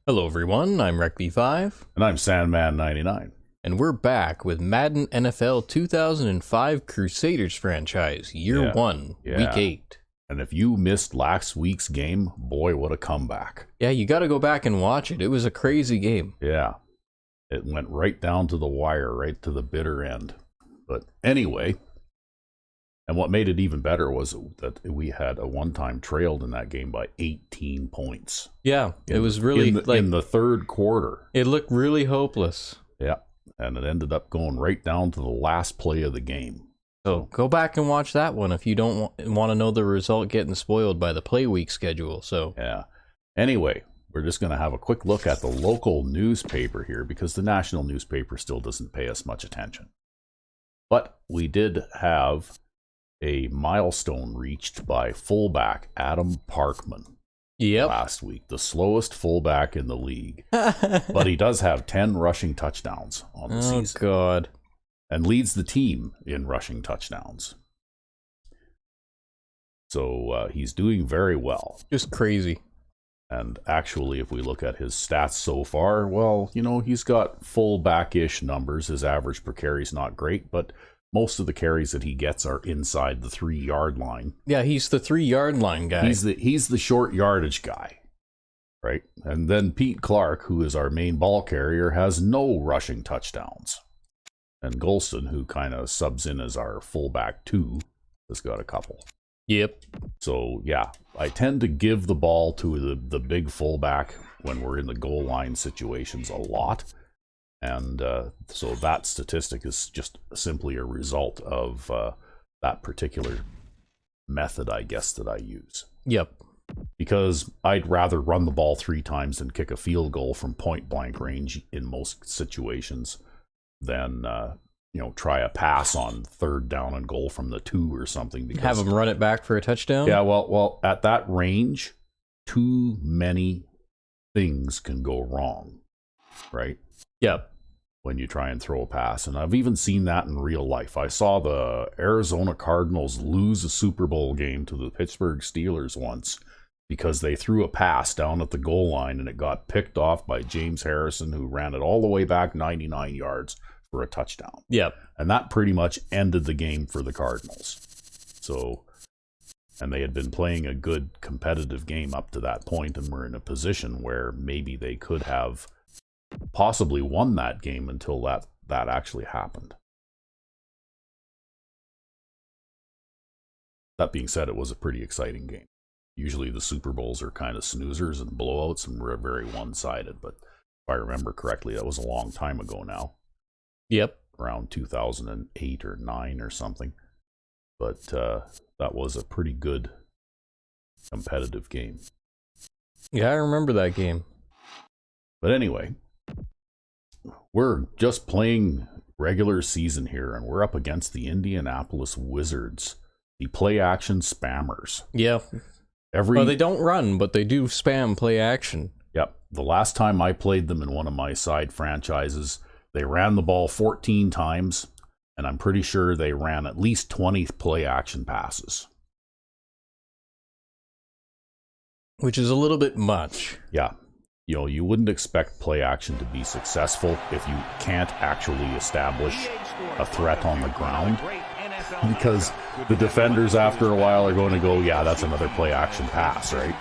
Hello everyone, I'm RecB5. And I'm Sandman99. And we're back with Madden NFL 2005 Crusaders franchise, Year 1, Week 8. And if you missed last week's game, boy, what a comeback. Yeah, you gotta go back and watch it. It was a crazy game. Yeah. It went right down to the wire, right to the bitter end. But anyway, and what made it even better was that we had a one-time trailed in that game by 18 points. Yeah, it was really in the third quarter. It looked really hopeless. Yeah, and it ended up going right down to the last play of the game. So go back and watch that one if you don't want to know the result getting spoiled by the play week schedule. So yeah. Anyway, we're just going to have a quick look at the local newspaper here because the national newspaper still doesn't pay us much attention. But we did have a milestone reached by fullback Adam Parkman last week, the slowest fullback in the league. But he does have 10 rushing touchdowns on the season. Oh, God. And leads the team in rushing touchdowns. So he's doing very well. Just crazy. And actually, if we look at his stats so far, well, you know, he's got fullback-ish numbers. His average per carry is not great, but most of the carries that he gets are inside the 3-yard line. Yeah, he's the 3-yard line guy. He's the short yardage guy, right? And then Pete Clark, who is our main ball carrier, has no rushing touchdowns. And Golston, who kind of subs in as our fullback too, has got a couple. Yep. So, yeah, I tend to give the ball to the big fullback when we're in the goal line situations a lot. And so that statistic is just simply a result of that particular method, I guess, that I use. Yep. Because I'd rather run the ball 3 times and kick a field goal from point-blank range in most situations than, try a pass on 3rd down and goal from the 2 or something. Because, have him run it back for a touchdown? Yeah, well, at that range, too many things can go wrong, right? Yep. When you try and throw a pass. And I've even seen that in real life. I saw the Arizona Cardinals lose a Super Bowl game to the Pittsburgh Steelers once because they threw a pass down at the goal line and it got picked off by James Harrison, who ran it all the way back 99 yards for a touchdown. Yep. And that pretty much ended the game for the Cardinals. So, and they had been playing a good competitive game up to that point and were in a position where maybe they could have possibly won that game until that actually happened. That being said, it was a pretty exciting game. Usually the Super Bowls are kind of snoozers and blowouts and we're very one-sided, but if I remember correctly, that was a long time ago now. Yep. Around 2008 or 9 or something. But that was a pretty good competitive game. Yeah, I remember that game. But anyway, we're just playing regular season here, and we're up against the Indianapolis Wizards, the play-action spammers. Yeah. Well, they don't run, but they do spam play action. Yep. The last time I played them in one of my side franchises, they ran the ball 14 times, and I'm pretty sure they ran at least 20 play-action passes. Which is a little bit much. Yeah. You know, you wouldn't expect play action to be successful if you can't actually establish a threat on the ground, because the defenders after a while are going to go, yeah, that's another play action pass, right?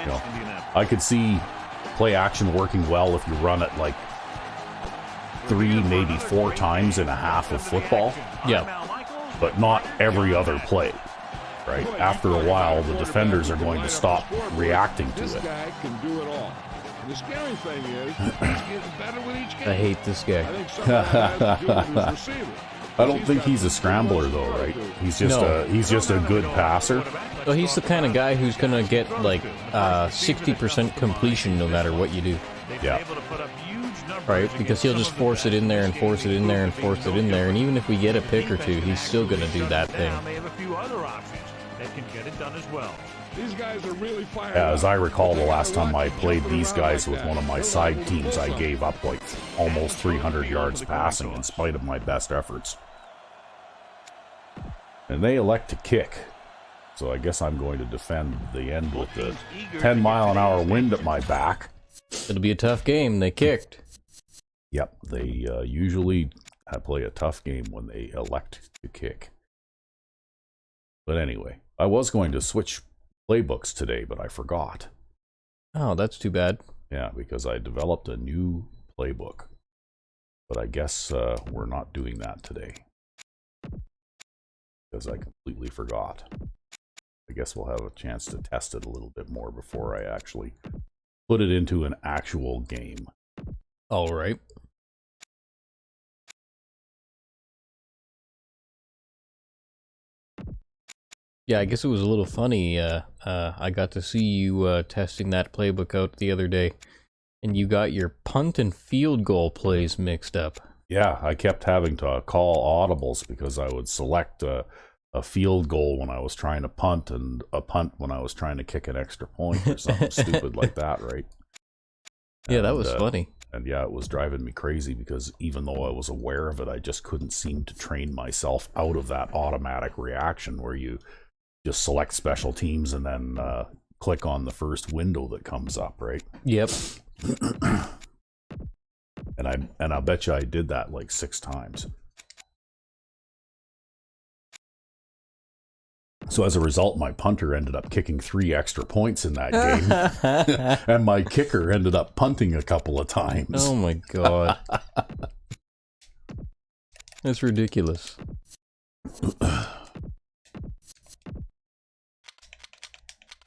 You know, I could see play action working well if you run it like 3, maybe 4 times in a half of football. Yeah. But not every other play. Right? After a while, the defenders are going to stop reacting to it. Guy can do it all. And the scary thing is, he's getting better with each game. I hate this guy. I think some guys do it with his receiver. I don't think he's a scrambler though, right? He's just a good passer. Well, he's the kind of guy who's gonna get like 60% completion no matter what you do. Yeah. Right? Because he'll just force it in there and force it in there and force it in there, and even if we get a pick or two, he's still gonna do that thing. Can get it done as well. These guys are really fired As I recall, the last time I played these guys with one of my side teams, I gave up like almost 300 yards passing in spite of my best efforts. And they elect to kick. So I guess I'm going to defend the end with the 10-mile-an-hour wind at my back. It'll be a tough game. They kicked. Yep, they usually play a tough game when they elect to kick. But anyway, I was going to switch playbooks today, but I forgot. Oh, that's too bad. Yeah, because I developed a new playbook. But I guess we're not doing that today. Because I completely forgot. I guess we'll have a chance to test it a little bit more before I actually put it into an actual game. All right. Yeah, I guess it was a little funny. I got to see you testing that playbook out the other day, and you got your punt and field goal plays mixed up. Yeah, I kept having to call audibles because I would select a field goal when I was trying to punt and a punt when I was trying to kick an extra point or something stupid like that, right? Yeah, that was funny. And yeah, it was driving me crazy because even though I was aware of it, I just couldn't seem to train myself out of that automatic reaction where you just select special teams and then click on the first window that comes up, right? Yep. And I bet you I did that like 6 times. So as a result, my punter ended up kicking 3 extra points in that game. And my kicker ended up punting a couple of times. Oh my god. That's ridiculous.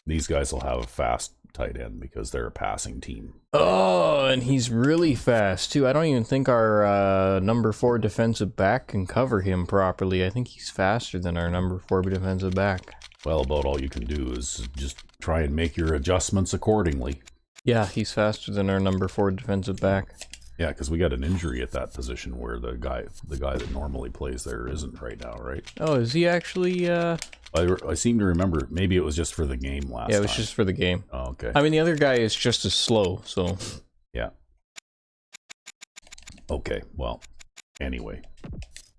These guys will have a fast tight end because they're a passing team. Oh, and he's really fast too. I don't even think our number 4 defensive back can cover him properly. I think he's faster than our number 4 defensive back. Well, about all you can do is just try and make your adjustments accordingly. Yeah, he's faster than our number 4 defensive back. Yeah, because we got an injury at that position where the guy that normally plays there isn't right now, right? Oh, is he actually? I seem to remember maybe it was just for the game last time. Yeah, it was just for the game. Oh, okay. I mean, the other guy is just as slow, so. Yeah. Okay, well, anyway.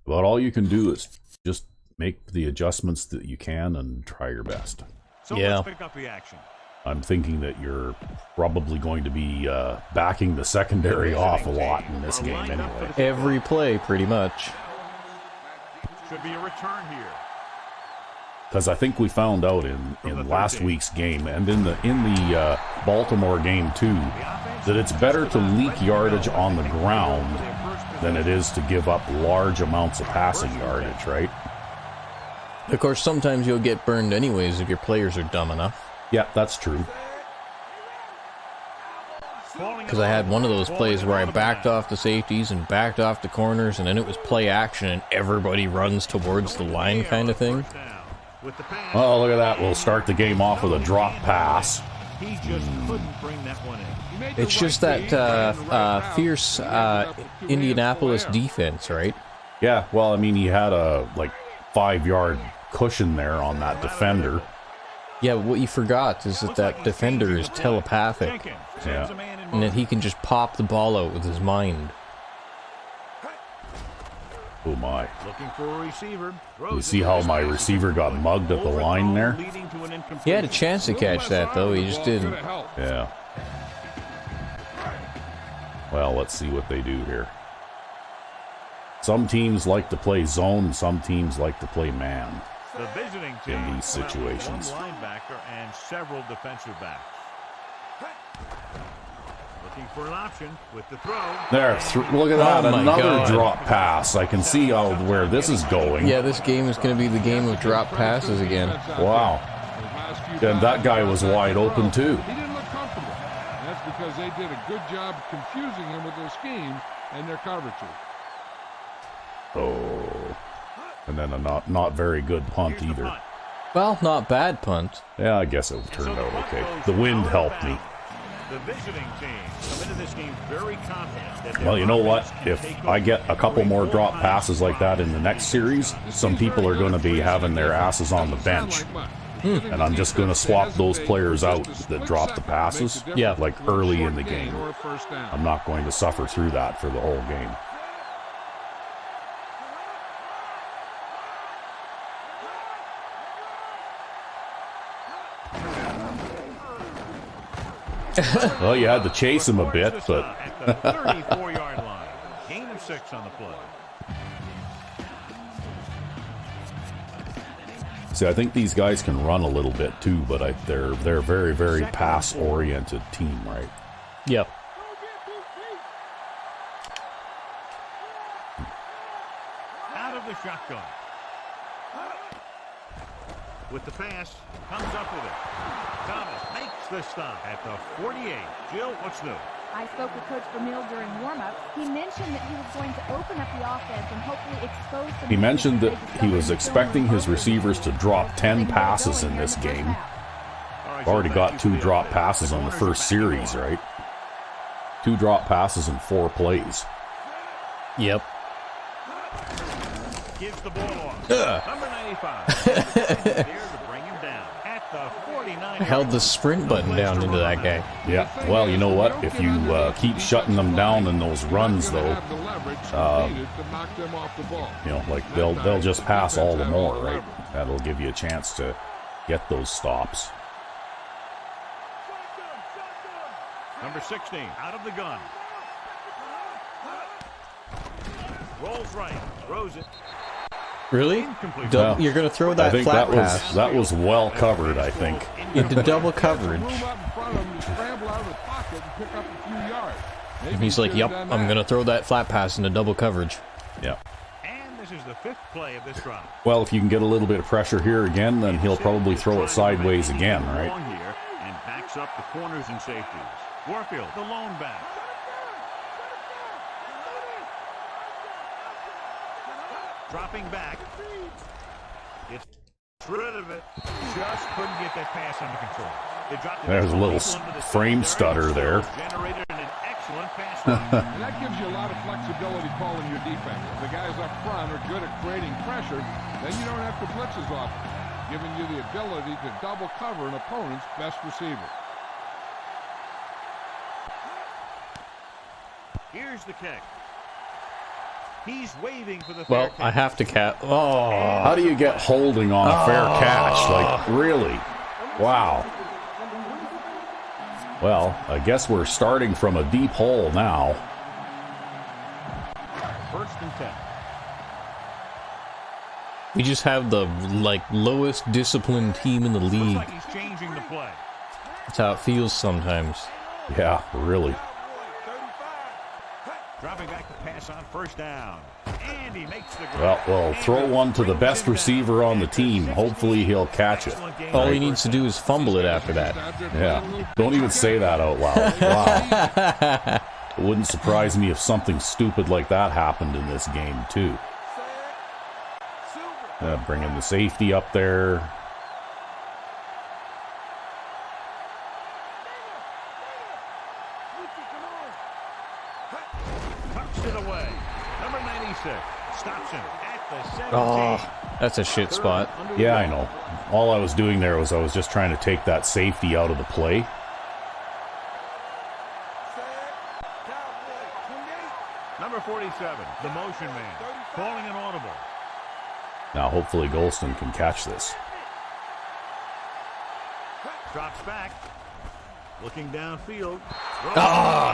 About all you can do is just make the adjustments that you can and try your best. So Yeah. let's pick up the action. I'm thinking that you're probably going to be backing the secondary off a lot in this game anyway. Every play, pretty much. Should be a return here. Because I think we found out in last week's game and in the Baltimore game too that it's better to leak yardage on the ground than it is to give up large amounts of passing yardage, right? Of course, sometimes you'll get burned anyways if your players are dumb enough. Yeah, that's true. Because I had one of those plays where I backed off the safeties and backed off the corners, and then it was play action and everybody runs towards the line kind of thing. Oh, look at that. We'll start the game off with a drop pass. He just couldn't bring that one in. It's just that fierce Indianapolis defense, right? Yeah, well, I mean, he had a 5-yard cushion there on that defender. Yeah, but what you forgot is that defender is telepathic, Yeah. and that he can just pop the ball out with his mind. Oh my. Looking for a receiver. You see how my receiver got mugged at the line there? He had a chance to catch that, though. He just didn't. Yeah. Well, let's see what they do here. Some teams like to play zone, some teams like to play man. The visiting team In these situations. one linebacker and several defensive backs. Looking for an option with the throw. There, look at that, Oh my another God. drop pass. I can see where this is going. Yeah, this game is going to be the game of drop passes again. Wow. And that guy was wide open too. He didn't look comfortable. And that's because they did a good job confusing him with their scheme and their coverages. Oh. And then a not very good punt Here's the either. punt. Well, not bad punt. Yeah, I guess it turned out okay. The wind helped me. The visiting team come into this game very confident that Well, you know what? If I get a couple more drop passes like that in the next series, some people are going to be having their asses on the bench. And I'm just going to swap those players out that drop the passes, Yeah. like early in the game. I'm not going to suffer through that for the whole game. Well, you had to chase him a bit, but... At the 34-yard line. Gain of 6 on the play. See, I think these guys can run a little bit too, but they're very, very pass-oriented team, right? Yep. Out of the shotgun. With the pass, comes up with it. Thomas makes the stop at the 48. Jill, what's new? I spoke with Coach Vermeil during warm-ups. He mentioned that he was going to open up the offense and hopefully expose some... He mentioned that he was expecting his receivers to drop 10 passes in this game. Already got 2 drop passes on the first series, right? 2 drop passes in 4 plays. Yep. Gives the ball off. Number 95. There to bring him down at the 49. Held the sprint button down into that guy. Yeah, well, you know what? If you keep shutting them down in those runs, though, you know, like they'll just pass all the more, right? That'll give you a chance to get those stops. Number 16, out of the gun. Rolls right, throws it. Really? Well, You're going to throw that I think flat pass that was well covered, I think. into double coverage. And he's like, yep, I'm going to throw that flat pass into double coverage. Yeah. And this is the 5th play of this drive. Well, if you can get a little bit of pressure here again, then he'll probably throw it sideways again, right? Here and backs up the corners and safeties. Warfield, the lone back. Dropping back. Gets rid of it. Just couldn't get that pass under control. They dropped it. There's a little frame stutter there. Generated an excellent pass. And that gives you a lot of flexibility calling your defense. If the guys up front are good at creating pressure, then you don't have to blitz as often, giving you the ability to double cover an opponent's best receiver. Here's the kick. He's waving for the Well, fair I have to Oh. How do you get holding on a fair catch? Like, really? Wow. Well, I guess we're starting from a deep hole now. 1st and 10. We just have the lowest disciplined team in the Looks league. like he's changing the play. That's how it feels sometimes. Yeah, really. Dropping back to pass on 1st down. And he makes the Well, we'll throw one to the best receiver on the team. Hopefully he'll catch it. All he needs to do is fumble it after that. Yeah. Don't even say that out loud. Wow. It wouldn't surprise me if something stupid like that happened in this game, too. Bringing the safety up there. Tucks it away. Number 96 stops him at the 17. Oh, that's a shit spot. Yeah, I know. All I was doing there was I was just trying to take that safety out of the play. Number 47, the motion man, calling an audible. Now, hopefully Golston can catch this. Drops back. Looking downfield.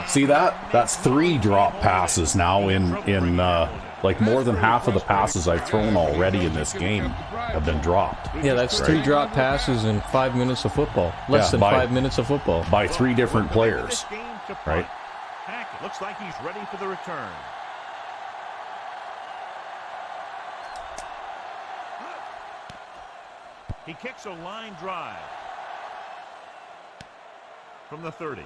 See that? That's 3 drop passes now in like more than half of the passes I've thrown already in this game have been dropped. Yeah, that's 3 drop passes in 5 minutes of football. Less than 5 minutes of football. By 3 different players, right? Hackett looks like he's ready for the return. He kicks a line drive from the 30.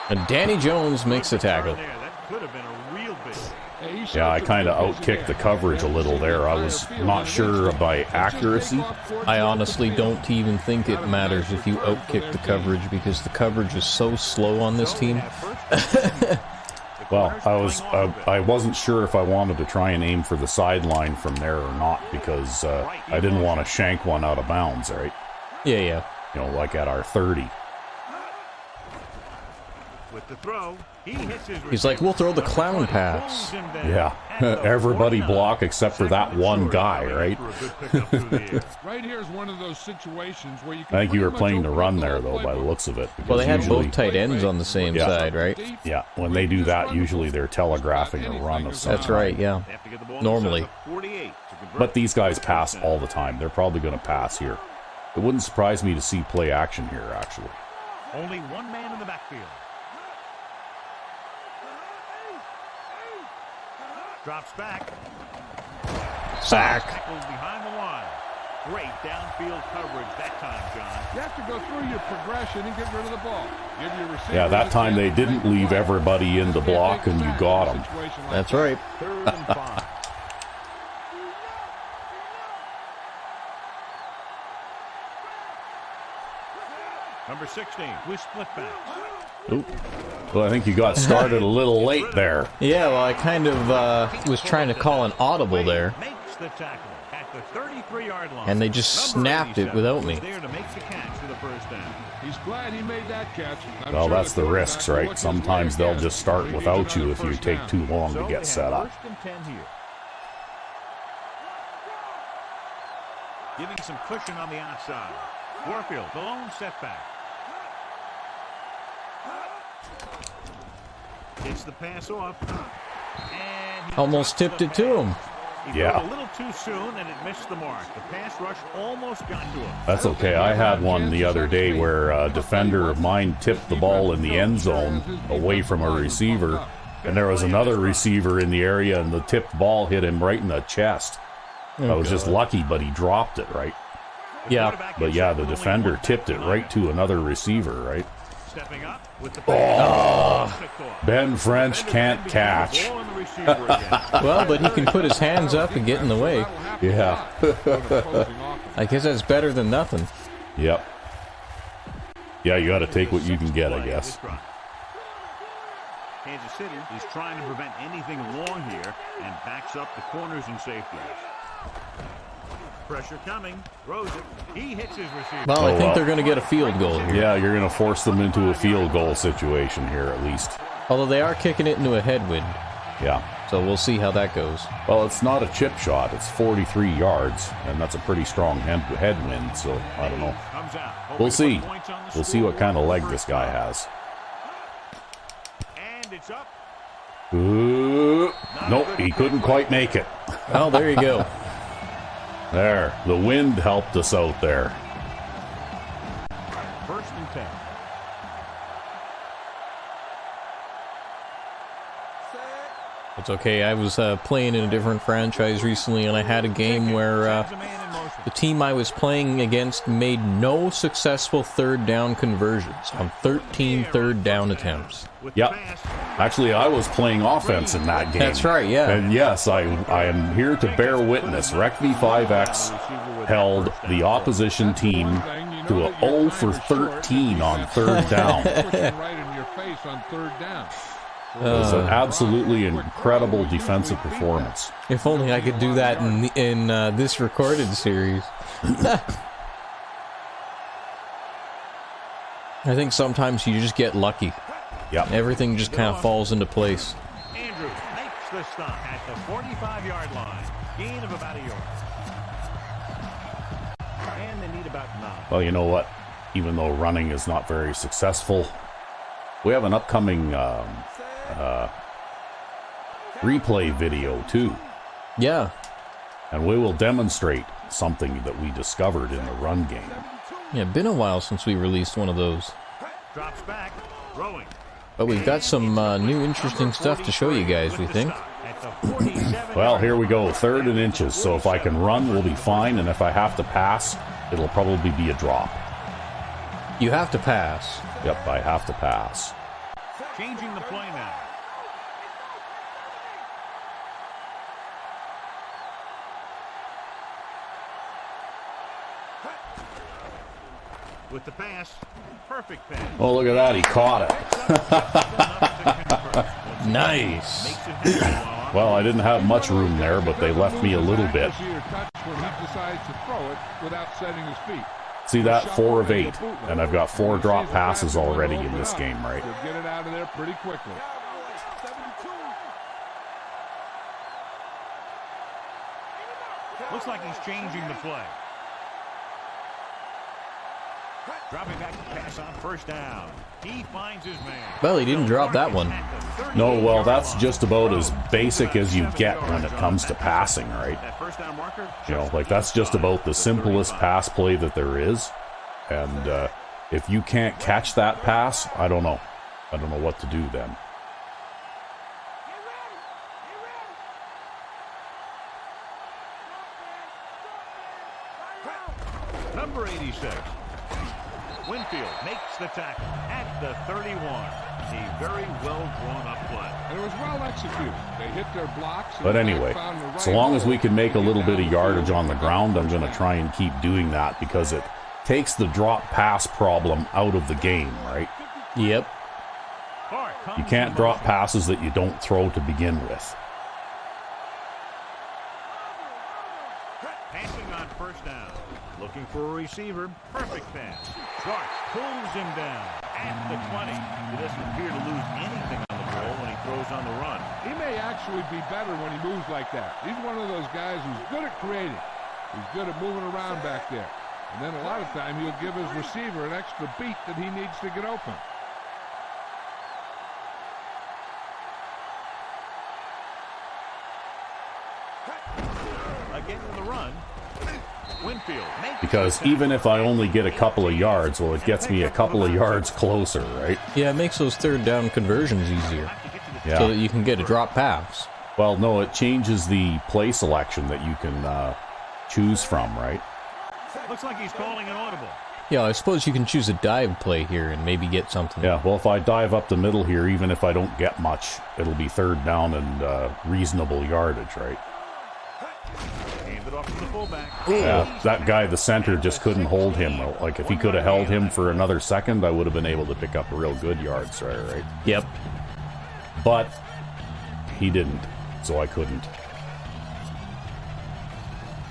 And Danny Jones makes the tackle. That could have been a real big. Yeah, I kind of outkicked the coverage a little there. I was not sure of my accuracy. I honestly don't even think it matters if you outkick the coverage because the coverage is so slow on this team. Well, I wasn't sure if I wanted to try and aim for the sideline from there or not because I didn't want to shank one out of bounds, right? Yeah. You know, like at our 30. With the throw, he hits his He's like, we'll throw the clown pass. Yeah, everybody block except for that one guy, right? Right here is one of those situations where you can I think you were pretty much playing the open run up the there, whole though, by the playbook. looks of it. Well, they had usually- both tight ends on the same Yeah. side, right? Yeah, when they do that, usually they're telegraphing a run of some That's kind. right, yeah. Normally. But these guys pass all the time. They're probably going to pass here. It wouldn't surprise me to see play action here, actually. Only one man in the backfield. Drops back. Sack. Tackles behind the line. Great downfield coverage that time, John. You have to go through your progression and get rid of the ball. Give your receiver Yeah, that a time they chance to didn't make leave the play. everybody in the block and you got them. That's right. 3rd and 5. Number 16, with split backs. Oop. Well, I think you got started a little late there. Yeah, well, I kind of was trying to call an audible there, Makes the tackle at the 33-yard line. and they just Number snapped it 87 without was me. there to make the catch for the first down. He's glad he made that catch. I'm Well, sure that's the quarterback risks, will right? look his way Sometimes they'll again. just start He needs without you another if you first take down. too long So to they get have set up. 1st and 10 here. Giving some cushion on the outside. Warfield, the lone setback. Gets the pass off. And he Almost drops tipped the it to him. pass. He Yeah. threw it a little too soon, and it missed the mark. The pass rush almost got to him. That's okay. I had one the other day where a defender of mine tipped the ball in the end zone away from a receiver, and there was another receiver in the area, and the tipped ball hit him right in the chest. I was just lucky, but he dropped it, right? Yeah. But yeah, the defender tipped it right to another receiver, right? Stepping up with the Ben French can't catch. Well, but he can put his hands up and get in the way. Yeah. I guess that's better than nothing. Yep. Yeah, you got to take what you can get, I guess. Kansas City is trying to prevent anything long here and backs up the corners and safeties. Pressure coming. Throws it. He hits his receiver. Well, I Oh, think well. they're going to get a field goal here. Yeah, you're going to force them into a field goal situation here, at least. Although they are kicking it into a headwind, Yeah. so we'll see how that goes. Well, it's not a chip shot. It's 43 yards, and that's a pretty strong headwind, so I don't know. Comes out. Hoping We'll to see. put points on the We'll see what kind of scoreboard. leg this guy has. And it's up. Ooh. Nope, he couldn't quite make it. Oh, there you go. There, the wind helped us out there. 1st and 10. It's okay. I was playing in a different franchise recently, and I had a game where Sends a man in motion. the team I was playing against made no successful third down conversions on 13 third down attempts. With the Yep. pass. Actually, I was playing offense in that game. That's right, yeah. And yes, I am here to bear witness. Rec V5X held the opposition team to a 0 for 13 on third down. It Right in your face on 3rd down. was an absolutely incredible defensive performance. If only I could do that in this recorded series. I think sometimes you just get lucky. Yep. Everything just kind of falls into place. Andrews makes the stop at the 45-yard line. Gain of about a yard. And they need about 9. Well, you know what? Even though running is not very successful, we have an upcoming replay video too, Yeah. and we will demonstrate something that we discovered in the run game. Yeah, been a while since we released one of those. Drops back. Throwing. But we've got some new interesting stuff to show you guys, we think. At the 47 Well, here we go, 3rd and inches. So if I can run, we'll be fine, and if I have to pass, it'll probably be a drop. You have to pass. Yep, I have to pass. Changing the play now. With the pass. Perfect pass. Oh, look at that, he caught it. Nice. Well, I didn't have much room there, but they left me a little bit. Touch when he decides to throw it without setting his feet. See that? 4 of 8. And I've got 4 drop passes already in this game, right? So get it out of there pretty quickly. Looks like he's changing the play. Dropping back to pass on first down. He finds his man. Well, he didn't drop that one. No, well, that's just about as basic as you get when it comes to passing, right? You know, like, that's just about the simplest pass play that there is. And if you can't catch that pass, I don't know. I don't know what to do then. Number 86. Winfield makes the tackle at the 31. A very well drawn up play. And it was well executed. They hit their blocks. But anyway, so long as we can make a little bit of yardage on the ground, I'm going to try and keep doing that because it takes the drop pass problem out of the game, right? Yep. You can't drop passes that you don't throw to begin with. Passing on first down. Looking for a receiver. Perfect pass. Schwartz pulls him down at the 20. He doesn't appear to lose anything on the ball when he throws on the run. He may actually be better when he moves like that. He's one of those guys who's good at creating. He's good at moving around back there. And then a lot of time he'll give his receiver an extra beat that he needs to get open. Again in the run. Winfield makes Because even if I only get a couple of yards, well, it gets me a couple of yards closer, right? Yeah, it makes those third down conversions easier. Yeah. So that you can get a drop pass. Well, no, it changes the play selection that you can choose from, right? Looks like he's calling an audible. Yeah, I suppose you can choose a dive play here and maybe get something. Yeah, well, if I dive up the middle here, even if I don't get much, it'll be third down and reasonable yardage, right? Hand it off to the fullback. Yeah, that guy, the center, just couldn't hold him. Like, if he could have held him for another second, I would have been able to pick up real good yards, right? Yep. But he didn't, so I couldn't.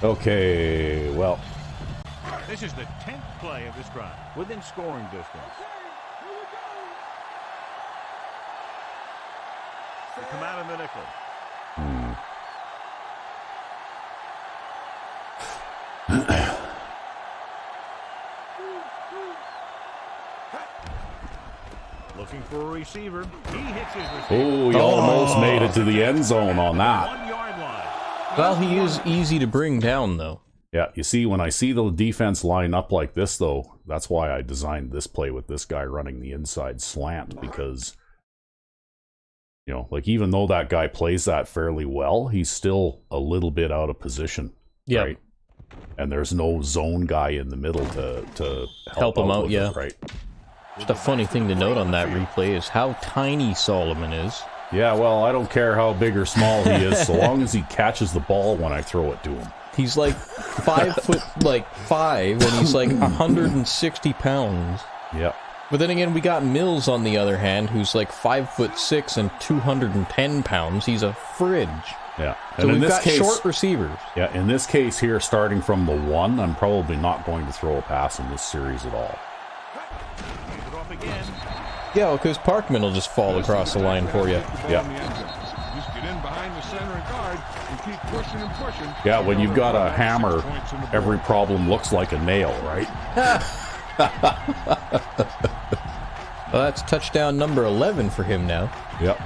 Okay, well, This is the 10th play of this drive, within scoring distance. They come out in the nickel. Looking for a receiver. He hits his receiver. oh, he almost made it to the end zone on that. 1 yard line. Well, he is easy to bring down, though. Yeah, you see, when I see the defense line up like this, though, that's why I designed this play with this guy running the inside slant, because, you know, like, even though that guy plays that fairly well, he's still a little bit out of position, right? And there's no zone guy in the middle to help him out, with yeah. it, right? Just a funny thing to note on that replay is how tiny Solomon is. Yeah, well, I don't care how big or small he is, so long as he catches the ball when I throw it to him. He's like 5'5", and he's like 160 pounds. Yeah. But then again, we got Mills on the other hand, who's like 5'6" and 210 pounds. He's a fridge. Yeah. So And in we've this got case, short receivers. yeah, in this case here, starting from the 1, I'm probably not going to throw a pass in this series at all. Hand it off again. Yeah, well, because Parkman will just fall across the line for you. Yeah. Just get in behind the center and guard and keep pushing and pushing. Yeah, when you've got a hammer, every problem looks like a nail, right? Well, that's touchdown number 11 for him now. Yep.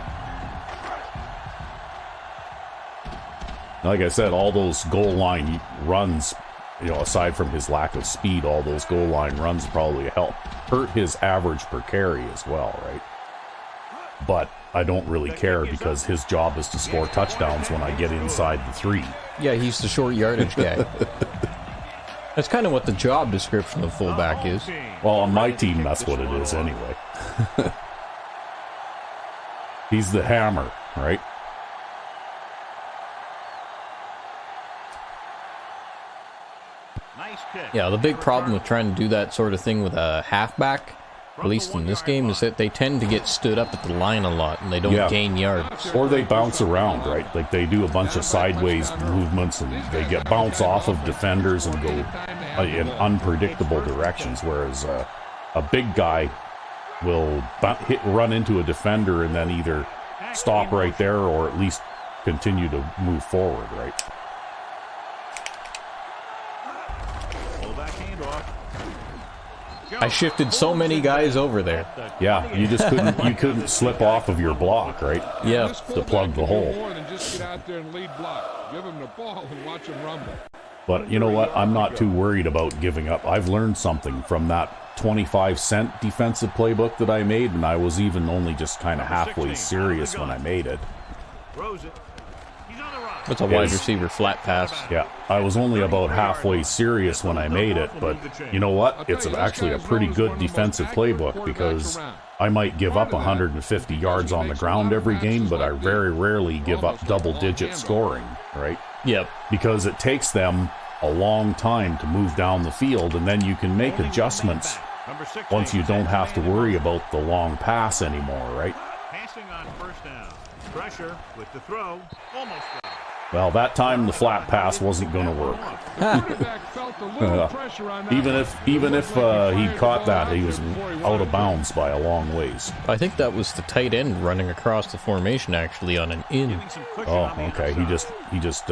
Like I said, all those goal line runs, you know, aside from his lack of speed, all those goal line runs probably hurt his average per carry as well, right? But I don't really care because his job is to score touchdowns when I get inside the 3. Yeah, he's the short yardage guy. That's kind of what the job description of fullback is. Well, on my team, that's what it is anyway. He's the hammer, right? Nice kick. Yeah, the big problem with trying to do that sort of thing with a halfback at least in this game, is that they tend to get stood up at the line a lot, and they don't gain yards. Or they bounce around, right? Like they do a bunch of sideways movements, and they get bounce off of defenders and go in unpredictable directions, whereas a big guy will run into a defender and then either stop right there or at least continue to move forward, right? I shifted so many guys over there. Yeah, you just couldn't slip off of your block, right? Yeah, to plug the hole. Just get out there and lead block. Give him the ball and watch him rumble. But you know what? I'm not too worried about giving up. I've learned something from that 25-cent defensive playbook that I made, and I was even only just kind of halfway serious when I made it. It's a wide receiver flat pass. Yeah, I was only about halfway serious when I made it, but you know what? It's actually a pretty good defensive playbook because I might give up 150 yards on the ground every game, but I very rarely give up double-digit scoring, right? Yep. Because it takes them a long time to move down the field, and then you can make adjustments once you don't have to worry about the long pass anymore, right? Passing on first down. Pressure with the throw. Almost got it. Well, that time the flat pass wasn't going to work. Even if he caught that, he was out of bounds by a long ways. I think that was the tight end running across the formation actually on an in. Oh, okay. He just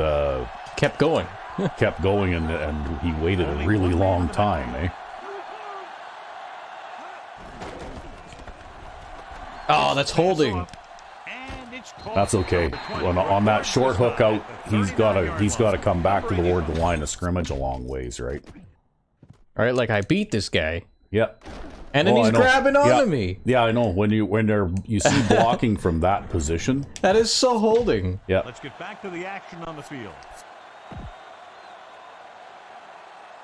Kept going. kept going and he waited a really long time, eh? Oh, that's holding. That's okay. On that short hook out, he's got to come back toward the line of scrimmage a long ways, right? All right, like I beat this guy. Yep. And then he's grabbing onto me. Yeah, I know. When you see blocking from that position, that is so holding. Yeah. Let's get back to the action on the field.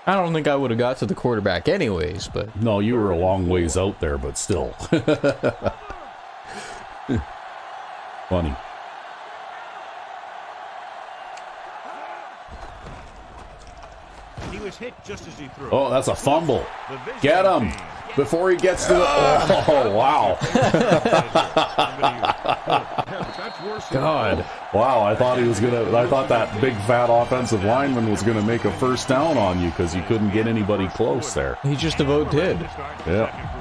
I don't think I would have got to the quarterback anyways, but no, you were a long ways out there, but still. Funny. He was hit just as he threw. Oh, that's a fumble. Get him before he gets to the. Oh, wow. God. Wow, I thought that big fat offensive lineman was gonna make a first down on you because you couldn't get anybody close there. He just about did. Yeah.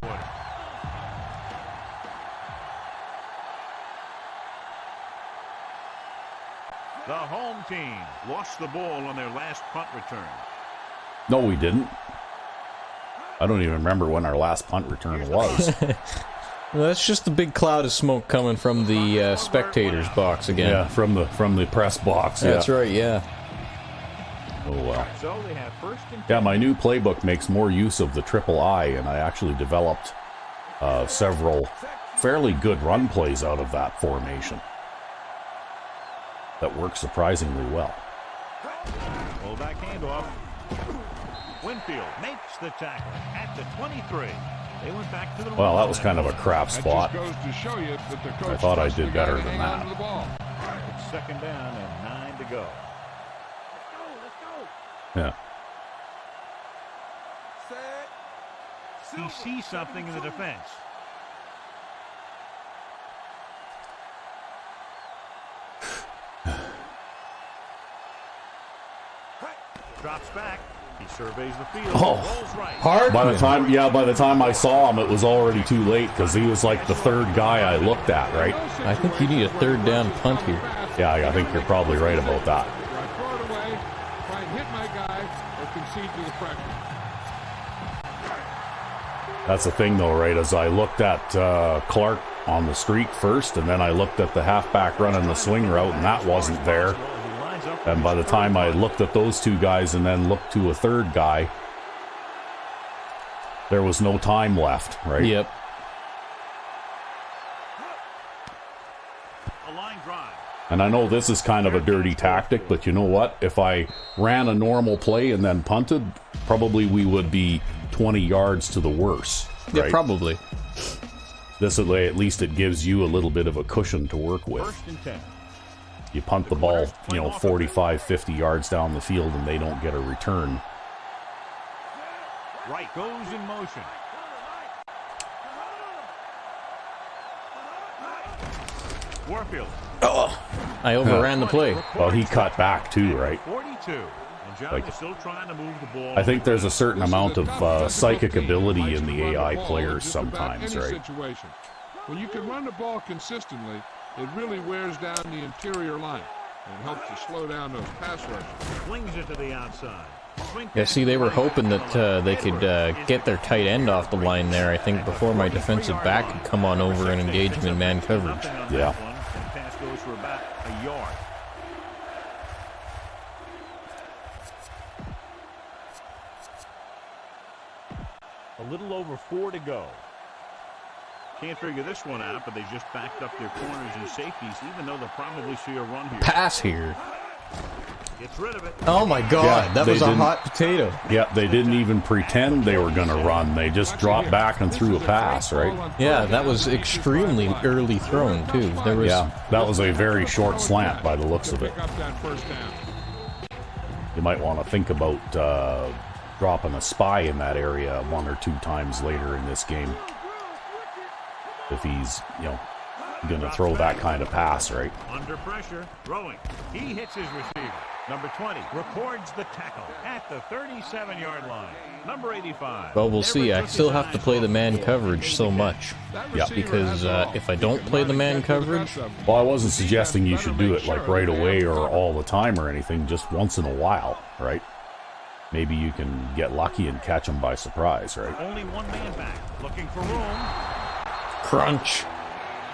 The home team lost the ball on their last punt return. No, we didn't. I don't even remember when our last punt return was. Well, that's just the big cloud of smoke coming from the spectators box again. Yeah, from the press box. That's right, yeah. Oh, well. So they have first and Yeah, my new playbook makes more use of the triple I, and I actually developed several fairly good run plays out of that formation that work surprisingly well. Pull back handoff. Winfield makes the tackle at the 23. They went back to the Well, that was kind of a crap spot. I thought I did better than that. It's second down and 9 to go. Yeah. He sees something in the defense. Drops back. He surveys the field. Oh, rolls right. Hard. By the time I saw him, it was already too late because he was like the third guy I looked at, right? I think you need a third down punt here. Yeah, I think you're probably right about that. Throw it away, try and hit my guy, or concede to the pressure. That's the thing, though, right? As I looked at Clark on the streak first, and then I looked at the halfback running the swing route, and that wasn't there. And by the time I looked at those two guys and then looked to a third guy, there was no time left, right? Yep. A line drive. And I know this is kind of a dirty tactic, but you know what? If I ran a normal play and then punted, probably we would be 20 yards to the worse. Right? Yeah, probably. This way, at least it gives you a little bit of a cushion to work with. First and 10. You punt the ball, 45, 50 yards down the field, and they don't get a return. Right goes in motion. Warfield. Oh, I overran the play. Well, he cut back too, right? 42. And John Like, is still trying to move the ball. I think there's a certain amount of psychic ability in the AI players sometimes, right? Situation. When you can run the ball consistently, it really wears down the interior line and helps to slow down those pass rushes. Flings it to the outside. Yeah, see, they were hoping that they could get their tight end off the line there, I think, before my defensive back could come on over and engage him in man coverage. Yeah. And pass goes for about a yard. A little over 4 to go. Can't figure this one out, but they just backed up their corners and safeties, even though they'll probably see a run here. Pass here. Gets rid of it. Oh my God, Yeah, that they was a didn't- hot potato. Yeah, they didn't even pretend they were going to run. They just dropped back and threw a pass, right? Yeah, that was extremely early thrown too. There was Yeah, that was a very short slant by the looks of it. Pick up that first down. You might want to think about dropping a spy in that area 1 or 2 times later in this game. If he's, going to throw that kind of pass, right? Under pressure, throwing. He hits his receiver. Number 20 records the tackle at the 37-yard line. Number 85. Well, we'll see. I still have to play the man coverage so much. Yeah, because if I don't play the man coverage, Well, I wasn't suggesting you should do it like right away or all the time or anything, just once in a while, right? Maybe you can get lucky and catch them by surprise, right? Only one man back, looking for room. crunch.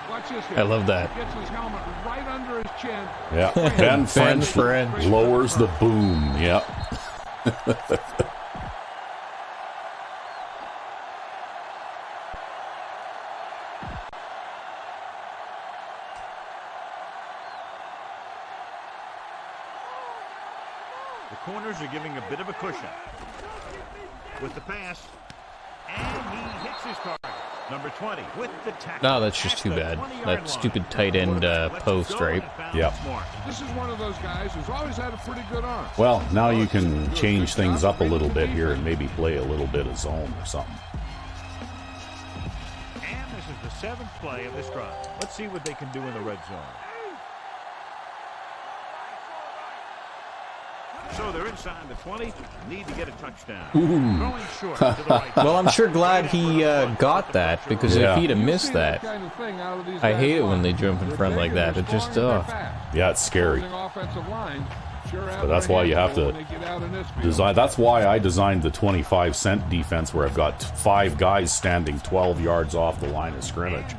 Watch this I love that. Gets his helmet right under his chin. Yeah, Ben French French. lowers the boom, yep. The corners are giving a bit of a cushion. With the pass. And he hits his target. Number 20 with the tackle. No, that's just too bad. That stupid tight end post, right? Yep. This is one of those guys who's always had a pretty good arm. Well, now you can change things up a little bit here and maybe play a little bit of zone or something. And this is the 7th play of this drive. Let's see what they can do in the red zone. So they're inside the 20. Need to get a touchdown. Throwing short to the right. Well, I'm sure glad he got that, because Yeah. if he'd have missed that, I hate it when they jump in front like that. It just, Yeah, it's scary. But that's why you have to design. That's why I designed the 25-cent defense, where I've got 5 guys standing 12 yards off the line of scrimmage.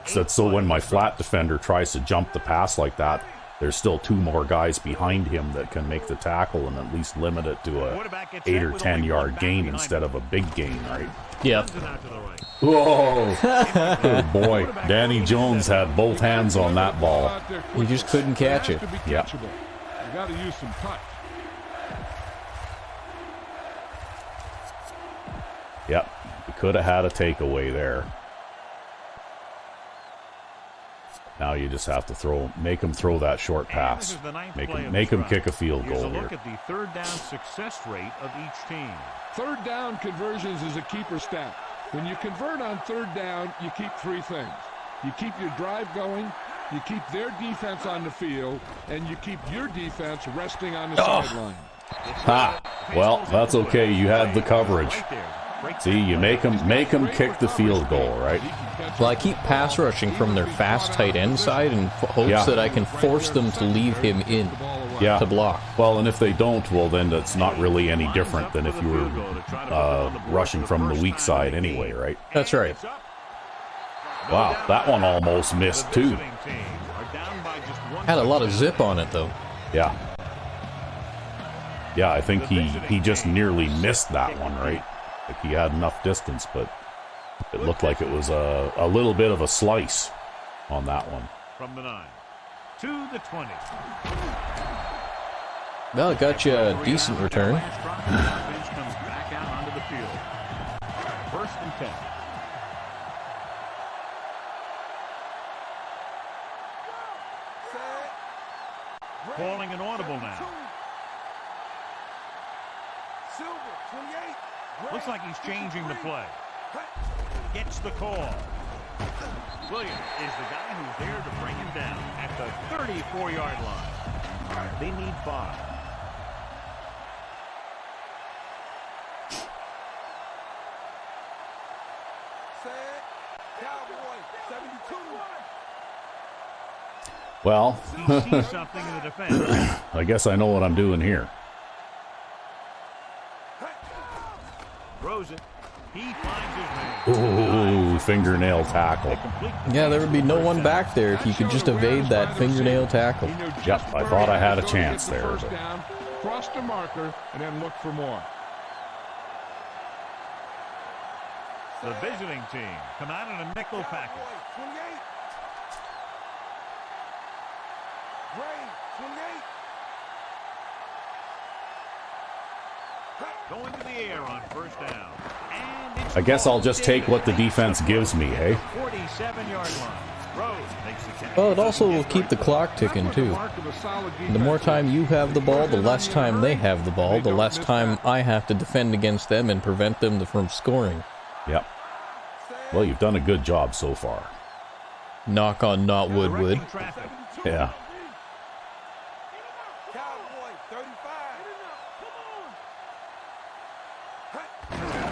So when my flat defender tries to jump the pass like that, there's still 2 more guys behind him that can make the tackle and at least limit it to a 8 or 10 yard gain instead of a big gain, right? yep. Whoa! Oh boy, Danny Jones had both hands on that ball. He just couldn't catch it. Yeah. You got to use some touch. Yep, we could have had a takeaway there. Now you just have to make him throw that short pass. Make him kick a field Here's goal a look here. at the third down success rate of each team. Third down conversions is a keeper stat. When you convert on third down, you keep 3 things. You keep your drive going, you keep their defense on the field, and you keep your defense resting on the sideline. Ha! Well, that's okay. You had the coverage. See, you make him kick the field goal, right? Well, I keep pass rushing from their fast tight end side in hopes that I can force them to leave him in Yeah. to block. Well, and if they don't, well, then that's not really any different than if you were rushing from the weak side anyway, right? That's right. Wow, that one almost missed too. Had a lot of zip on it, though. Yeah. Yeah, I think he just nearly missed that one, right? Like he had enough distance, but it looked like it was a little bit of a slice on that one. From the 9 to the 20. Well, it got you a decent return. Offense comes back out onto the field. 1st and 10. Calling an audible now. Looks like he's changing the play. Gets the call. Williams is the guy who's there to bring him down at the 34-yard line. They need 5. Well, He sees something in the defense. I guess I know what I'm doing here. Throws it. He finds his man. Ooh, fingernail tackle. Yeah, there would be no one back there if you could just evade that fingernail tackle. Yep, I thought I had a chance there. First down, cross the marker, and then look for more. The visiting team come out in a nickel package. Going to the air on first down. And I guess I'll just take what the defense gives me, eh? 47-yard line. Rose makes the catch. Well, it also will keep the clock ticking, too. The more time you have the ball, the less time they have the ball, the less time I have to defend against them and prevent them from scoring. Yep. Well, you've done a good job so far. Knock on not wood. Directing traffic. Yeah.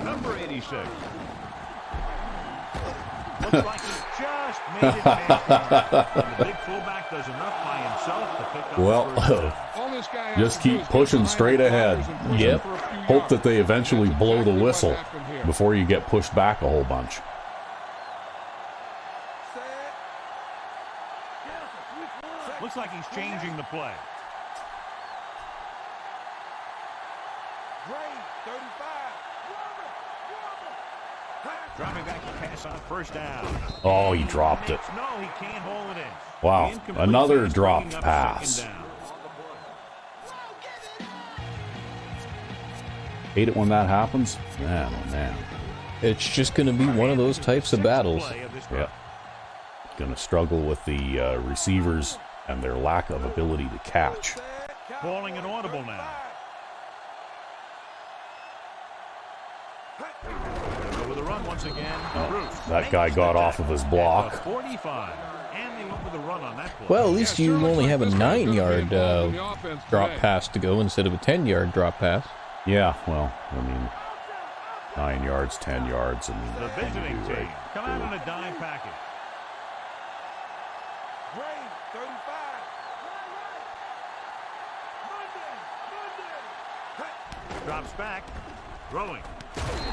Number 86. Looks like he just made it past. The big fullback does enough by himself to pick up Well, the first down. All this guy has just to do keep is get pushing behind straight the ahead. blockers and push Yep. them for a few Hope yards. that they eventually That's blow the exactly what whistle happened here. before you get pushed back a whole bunch. Looks like he's changing the play. Dropping back to pass on first down. Oh, he dropped it. No, he can't hold it in. Wow, The incomplete another pass dropped bringing up pass. second down. Hate it when that happens. Man, oh man. It's just going to be one of those types of battles. Play of this Yeah. drive. Going to struggle with the receivers and their lack of ability to catch. Calling an audible now. Go with the run once again. Bruce. That guy got off of his block. 45. And they went with the run on that play. Well, at least you only have a 9-yard in the offense drop today. pass to go instead of a 10-yard drop pass. Yeah, well, I mean, 9 yards, 10 yards. I mean, The what can you visiting do, team right? come out in a dime package. Drops back. Throwing.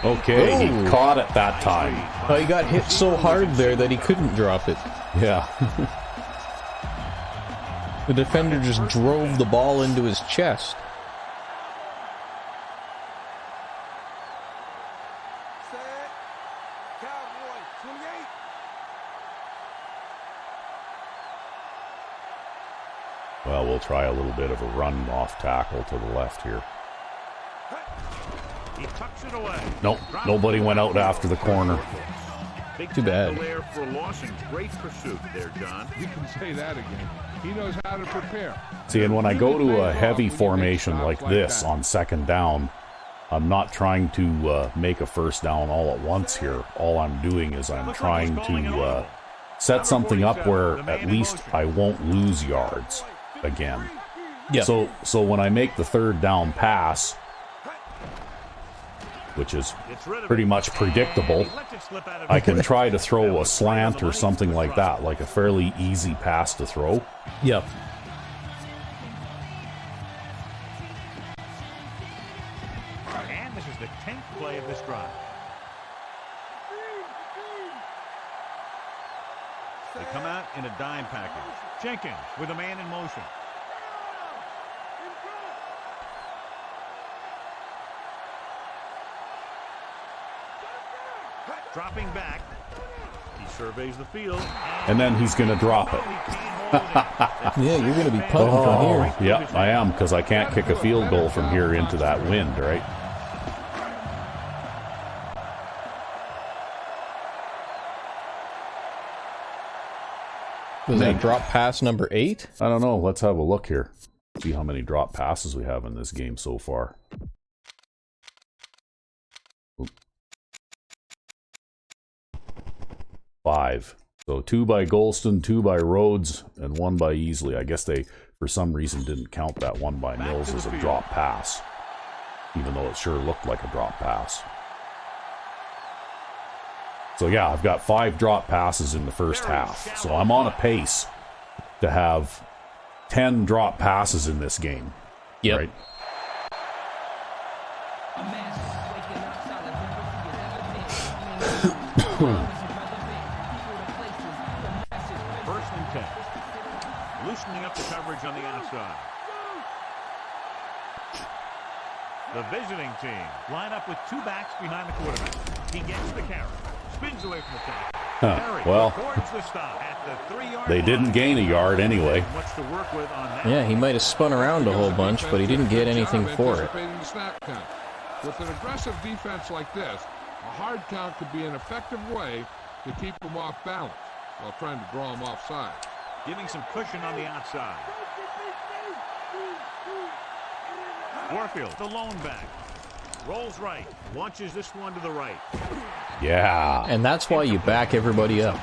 Okay, Oh. he caught it that time. Oh, he got hit so hard there that he couldn't drop it. Yeah. The defender just drove the ball into his chest. Well, we'll try a little bit of a run off tackle to the left here. He tucks it away. Nope, nobody went out after the corner. Big Too bad. tackle there for a loss and great pursuit there, John. You can say that again. He knows how to prepare. See, and when I go to a heavy formation like this on second down, I'm not trying to make a first down all at once here. All I'm doing is I'm trying to set something up where at least I won't lose yards again. Yeah. So when I make the third down pass, which is pretty much predictable, I can try to throw a slant or something like that, like a fairly easy pass to throw. Yep. And this is the 10th play of this drive. They come out in a dime package. Jenkins with a man in motion. Dropping back. He surveys the field. And then he's going to drop it. Yeah, you're going to be punting from here. Yeah, I am, because I can't kick a field goal from here into that wind, right? Was that drop pass number 8? I don't know. Let's have a look here. See how many drop passes we have in this game so far. Oop. 5. So 2 by Golston, 2 by Rhodes, and 1 by Easley. I guess they, for some reason, didn't count that 1 by Mills as a drop pass, even though it sure looked like a drop pass. So yeah, I've got 5 drop passes in the first half. So I'm on a pace to have 10 drop passes in this game. Yep. Right? First and 10. Loosening up the coverage on the outside. The visiting team line up with 2 backs behind the quarterback. He gets the carry. Spins away from the tackle. Well, they didn't gain a yard anyway. Much to work with on that. Yeah, he might have spun around a whole bunch, but he didn't get anything for it. With an aggressive defense like this, a hard count could be an effective way to keep them off balance while trying to draw them offside. Giving some cushion on the outside. Warfield, the lone back. Rolls right. Launches this one to the right. Yeah. And that's why you back everybody up.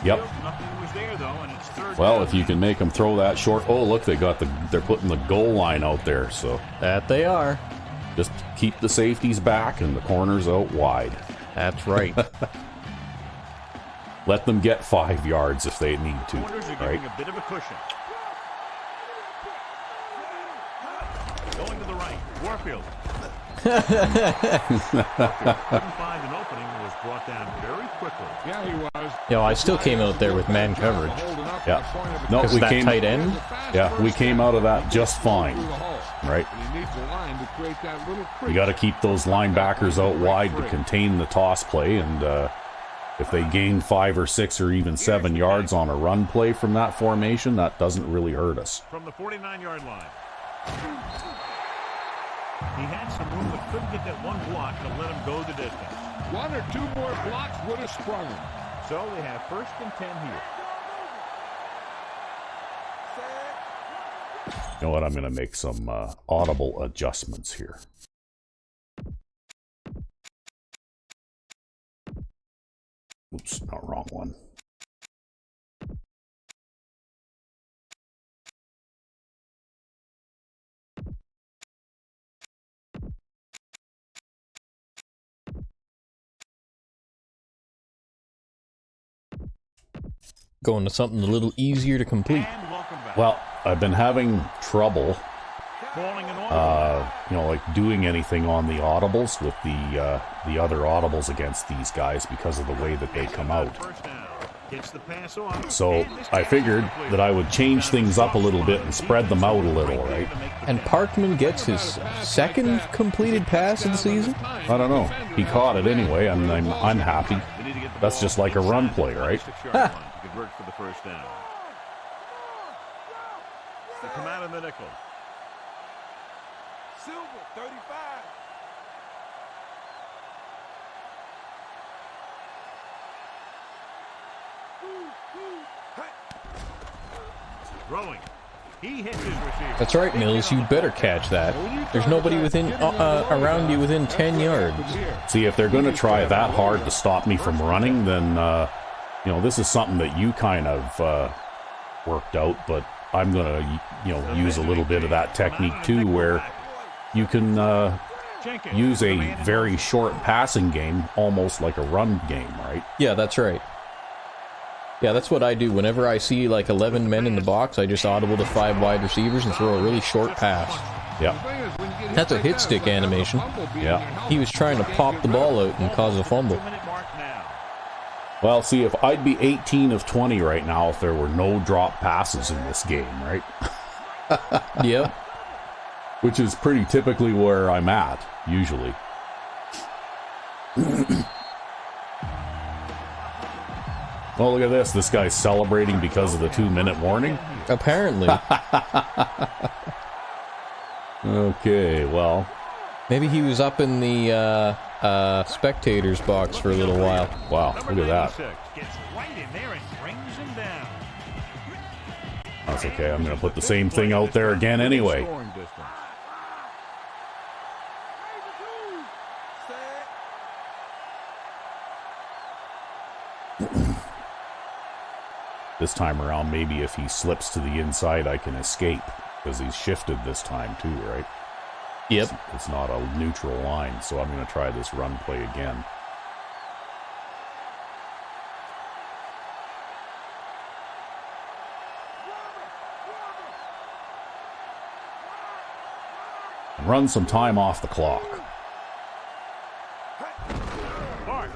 Yep. Nothing was there, though, and it's third Well, down. if you can make them throw that short. Oh, look, they're putting the goal line out there. So That they are. just keep the safeties back and the corners out wide. That's right. Let them get 5 yards if they need to. Corners are Right? giving a bit of a cushion. Going to the right. Warfield. Couldn't find an opening and was brought down very quickly. Yeah, he was. I still came out there with man coverage. Yeah. No, Because we that came. tight end. Yeah, we came out of that just fine. Right. He needs a line to create that little crease. You got to keep those linebackers out wide to contain the toss play, and if they gain 5 or 6 or even 7 yards on a run play from that formation, that doesn't really hurt us. From the 49-yard line. He had some room but couldn't get that one block to let him go the distance. 1 or 2 more blocks would have sprung him. So they have first and 10 here. You know what? I'm going to make some audible adjustments here. Oops, not wrong one. Going to something a little easier to complete. And welcome back. Well, I've been having trouble, Calling an audible. like doing anything on the audibles with the other audibles against these guys because of the way that they come out. First down. Gets the pass off. So I figured that I would change things up a little bit and spread them out a little, right? And Parkman gets his second completed pass of the season? I don't know. He caught it anyway, and I'm happy. That's just like a run play, right? Convert for the first down. They come out in the nickel. Silver, 35. Throwing. He hits his receiver. That's right, Mills. You better catch that. There's nobody within around you within 10 yards. See, if they're going to try that hard to stop me from running, then, this is something that you kind of worked out, but I'm going to, use a little bit of that technique too, where you can use a very short passing game, almost like a run game, right? Yeah, that's right. Yeah, that's what I do. Whenever I see like 11 men in the box, I just audible to 5 wide receivers and throw a really short pass. Yeah. That's a hit stick animation. Yeah. He was trying to pop the ball out and cause a fumble. Well, see, if I'd be 18 of 20 right now if there were no drop passes in this game, right? Yep. Which is pretty typically where I'm at, usually. Oh, look at this. This guy's celebrating because of the 2-minute warning. Apparently. Okay, well. Maybe he was up in the spectators box for a little while. Wow, look at that. Gets right in there and brings him down. That's okay. I'm going to put the same thing out there again anyway. Scoring distance. This time around, maybe if he slips to the inside, I can escape. Because he's shifted this time too, right? Yep. It's not a neutral line, so I'm going to try this run play again. And run some time off the clock. Park.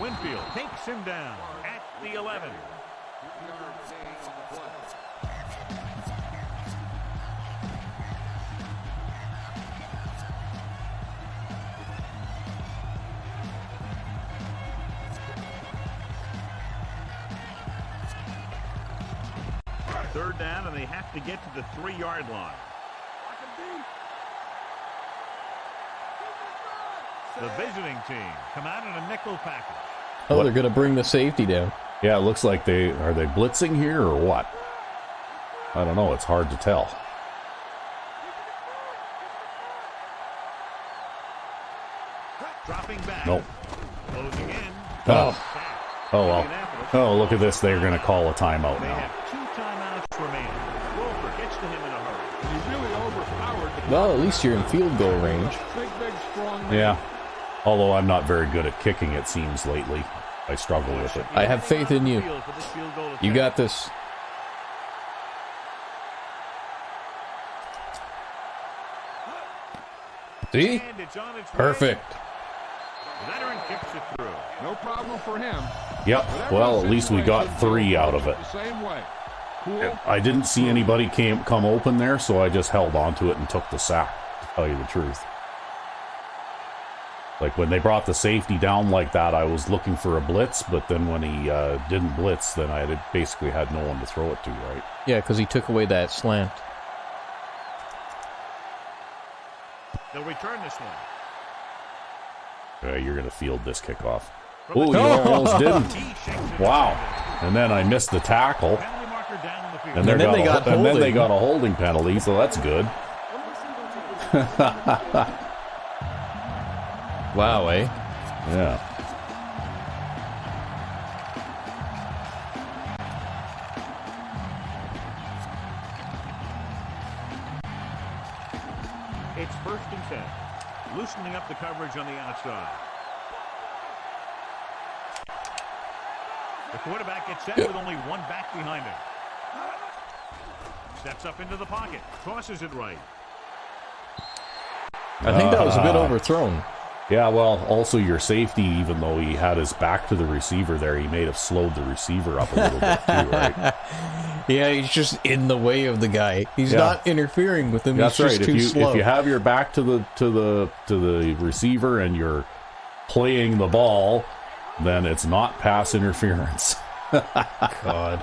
Winfield takes him down at the 11. Third down, and they have to get to the 3-yard line. The visiting team come out in a nickel package. Oh, they're going to bring the safety down. Yeah, it looks like they blitzing here or what? I don't know. It's hard to tell. Dropping back. Nope. Closing in. Oh, well. Oh, look at this. They're going to call a timeout They now. have 2 timeouts remaining. Wolfer gets to him in a hurry. He's really overpowered. Well, at least you're in field goal range. Big, strong man. Yeah. Although I'm not very good at kicking, it seems, lately. I struggle with it. I have faith in you. You got this. See? And it's on its way. Perfect. The veteran kicks it through. No problem for him. Yep. Well, at least we got 3 out of it. The same way. Cool. I didn't see anybody come open there, so I just held onto it and took the sack, to tell you the truth. Like, when they brought the safety down like that, I was looking for a blitz, but then when he didn't blitz, then I basically had no one to throw it to, right? Yeah, because he took away that slant. They'll return this one. You're going to field this kickoff. From the Oh, you top. almost didn't. He shakes it Wow. down. And then I missed the tackle. Penalty marker down on the field. And then they got a holding penalty, so that's good. Wow, eh? Yeah. It's 1st and 10. Loosening up the coverage on the outside. The quarterback gets set with only one back behind him. Steps up into the pocket. Tosses it right. I think that was a bit overthrown. Yeah, well, also your safety, even though he had his back to the receiver there, he may have slowed the receiver up a little bit too, right? Yeah, he's just in the way of the guy. He's Yeah. not interfering with him. That's he's right. just too slow. If you have your back to the receiver and you're playing the ball, then it's not pass interference. God.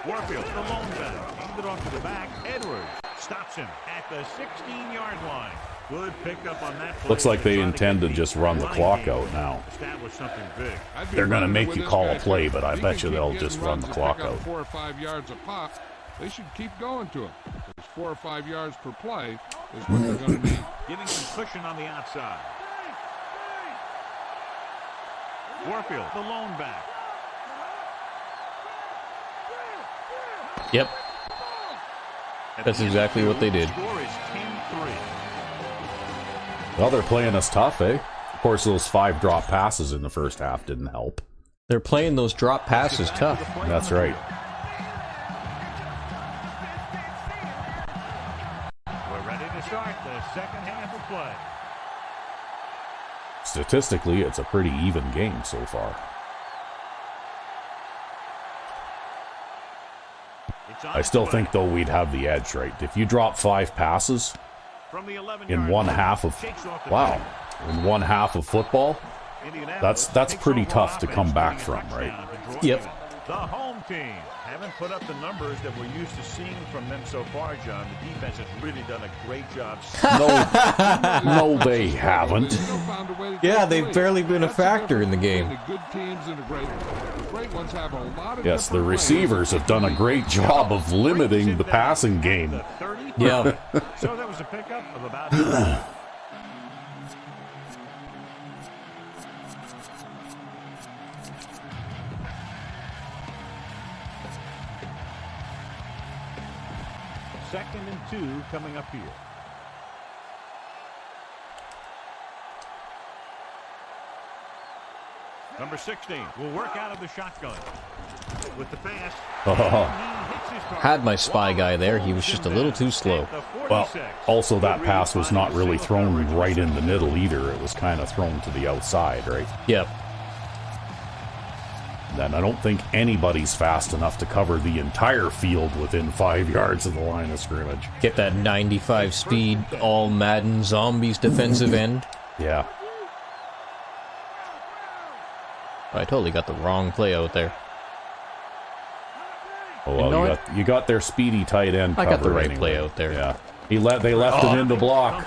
Warfield, the lone back. Hand it off to the back. Edwards stops him at the 16-yard line. Good pickup on that play. Looks like they Trying to intend to get just run the line clock game. out now. Establish something big. I'd be They're going to running make with you this call guy, a play, too. but I If he bet can you keep they'll getting just run runs the that clock pick up out. 4 or 5 yards a pop. They should keep going to it. There's 4 or 5 yards per play is what they're going to need. Getting some cushion on the outside. Warfield, the lone back. Yep. That's exactly what they did. Score is 10-3. Well, they're playing us tough, eh? Of course, those 5 drop passes in the first half didn't help. They're playing those drop passes tough. That's right. We're ready to start the second half of play. Statistically, it's a pretty even game so far. I still think, though, we'd have the edge, right? If you drop 5 passes in one half of football, that's pretty tough to come back from, right? Yep. The home team haven't put up the numbers that we're used to seeing from them so far, John. The defense has really done a great job. No, they haven't. Yeah, they've barely been a factor in the game. The good teams and the great ones. The great ones have a lot of Yes, the different ways. receivers have done a great job of limiting the passing game. The 30. Yeah. So that was a pickup of about 2nd and 2 coming up here. Number 16 will work out of the shotgun. With the pass. Had my spy guy there. He was just a little too slow. Well, also that pass was not really thrown right in the middle either. It was kind of thrown to the outside, right? Yep. Then I don't think anybody's fast enough to cover the entire field within 5 yards of the line of scrimmage. Get that 95 speed, all Madden zombies defensive end. Yeah. I totally got the wrong play out there. Oh, well, You know you got their speedy tight end I covered got the right anyway. play out there. Yeah. They left him in the block,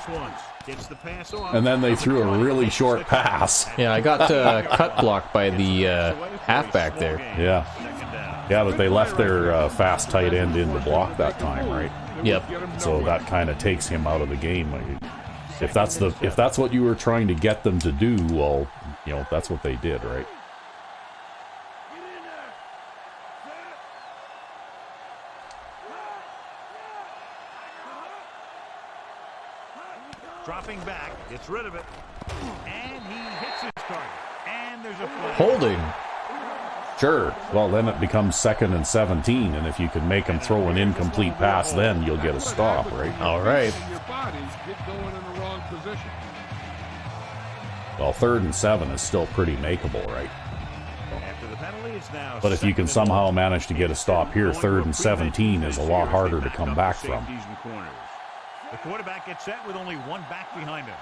Gets the pass off. and then they threw a really short pass. Yeah, I got cut blocked by the halfback there. Yeah. Yeah, but they left their fast tight end in the block that time, right? Yep. So that kind of takes him out of the game. If that's what you were trying to get them to do, well, that's what they did, right? Dropping back, gets rid of it, and he hits his target. And there's a flag. Holding. Sure. Well, then it becomes 2nd and 17, and if you can make him throw an incomplete pass, then you'll get a stop, right? All right. Your body get going in the wrong position. Well, 3rd and 7 is still pretty makeable, right? After the penalty, it's now But if you can 2nd and somehow 1. manage to get a stop here, 3rd and 17 is a lot harder to come back from. Safeties and corners. The quarterback gets set with only one back behind him.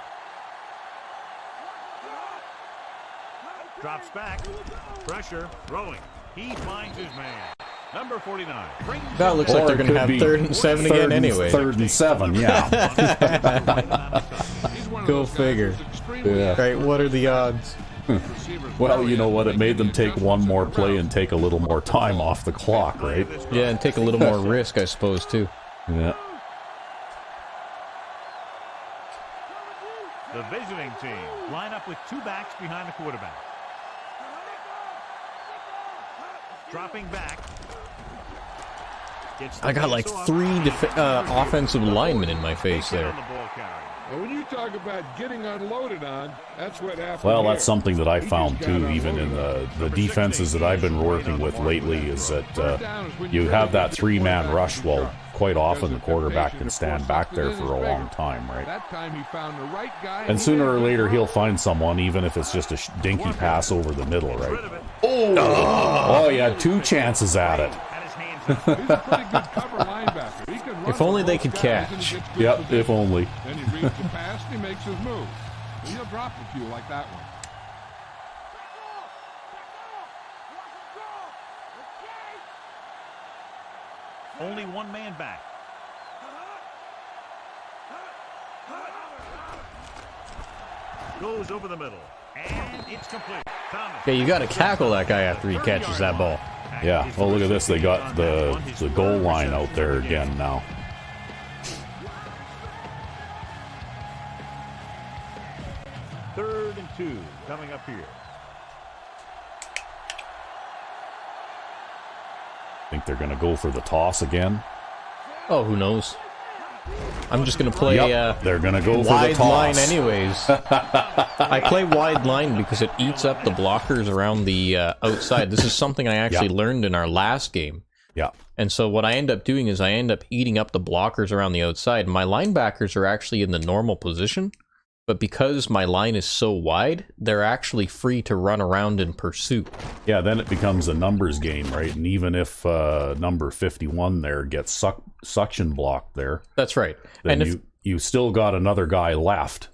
Drops back. Pressure. Throwing. He finds his man. Number 49. That looks like they're going to have 3rd and 7 again anyway. 3rd and 7, yeah. Go figure. Yeah. Right, what are the odds? Well, you know what? It made them take one more play and take a little more time off the clock, right? Yeah, and take a little more risk, I suppose, too. Yeah. The visiting team line up with 2 backs behind the quarterback. Dropping back. I got like 3 offensive linemen in my face there. And when you talk about getting unloaded on, that's what happened. Well, here. that's something that I found too, even in the defenses that I've been working with lately, is that you have that 3-man rush. Well, quite often the quarterback can stand back there for a long time, right? That time he found the right guy. And sooner or later he'll find someone, even if it's just a dinky pass over the middle, right? Oh, he had 2 chances at it. He's a pretty good cover linebacker. He can run If only for they both could guys and catch. gets good Yep, position. if only. Then he reads the pass and he makes his move. And he'll drop a few like that one. Only 1 man back. Goes over the middle. And it's complete. Thomas. Yeah, you got to tackle that guy after he catches that ball. Yeah, well, look at this. They got the goal line out there again now. Third and 2 coming up here. Think they're going to go for the toss again? Oh, who knows? I'm just going to play They're going to go for the wide toss. line anyways. I play wide line because it eats up the blockers around the outside. This is something I actually learned in our last game. Yeah. And so what I end up doing is I end up eating up the blockers around the outside. My linebackers are actually in the normal position, but because my line is so wide, they're actually free to run around in pursuit. Yeah, then it becomes a numbers game, right? And even if number 51 there gets suction blocked there, That's right. then And you still got another guy left.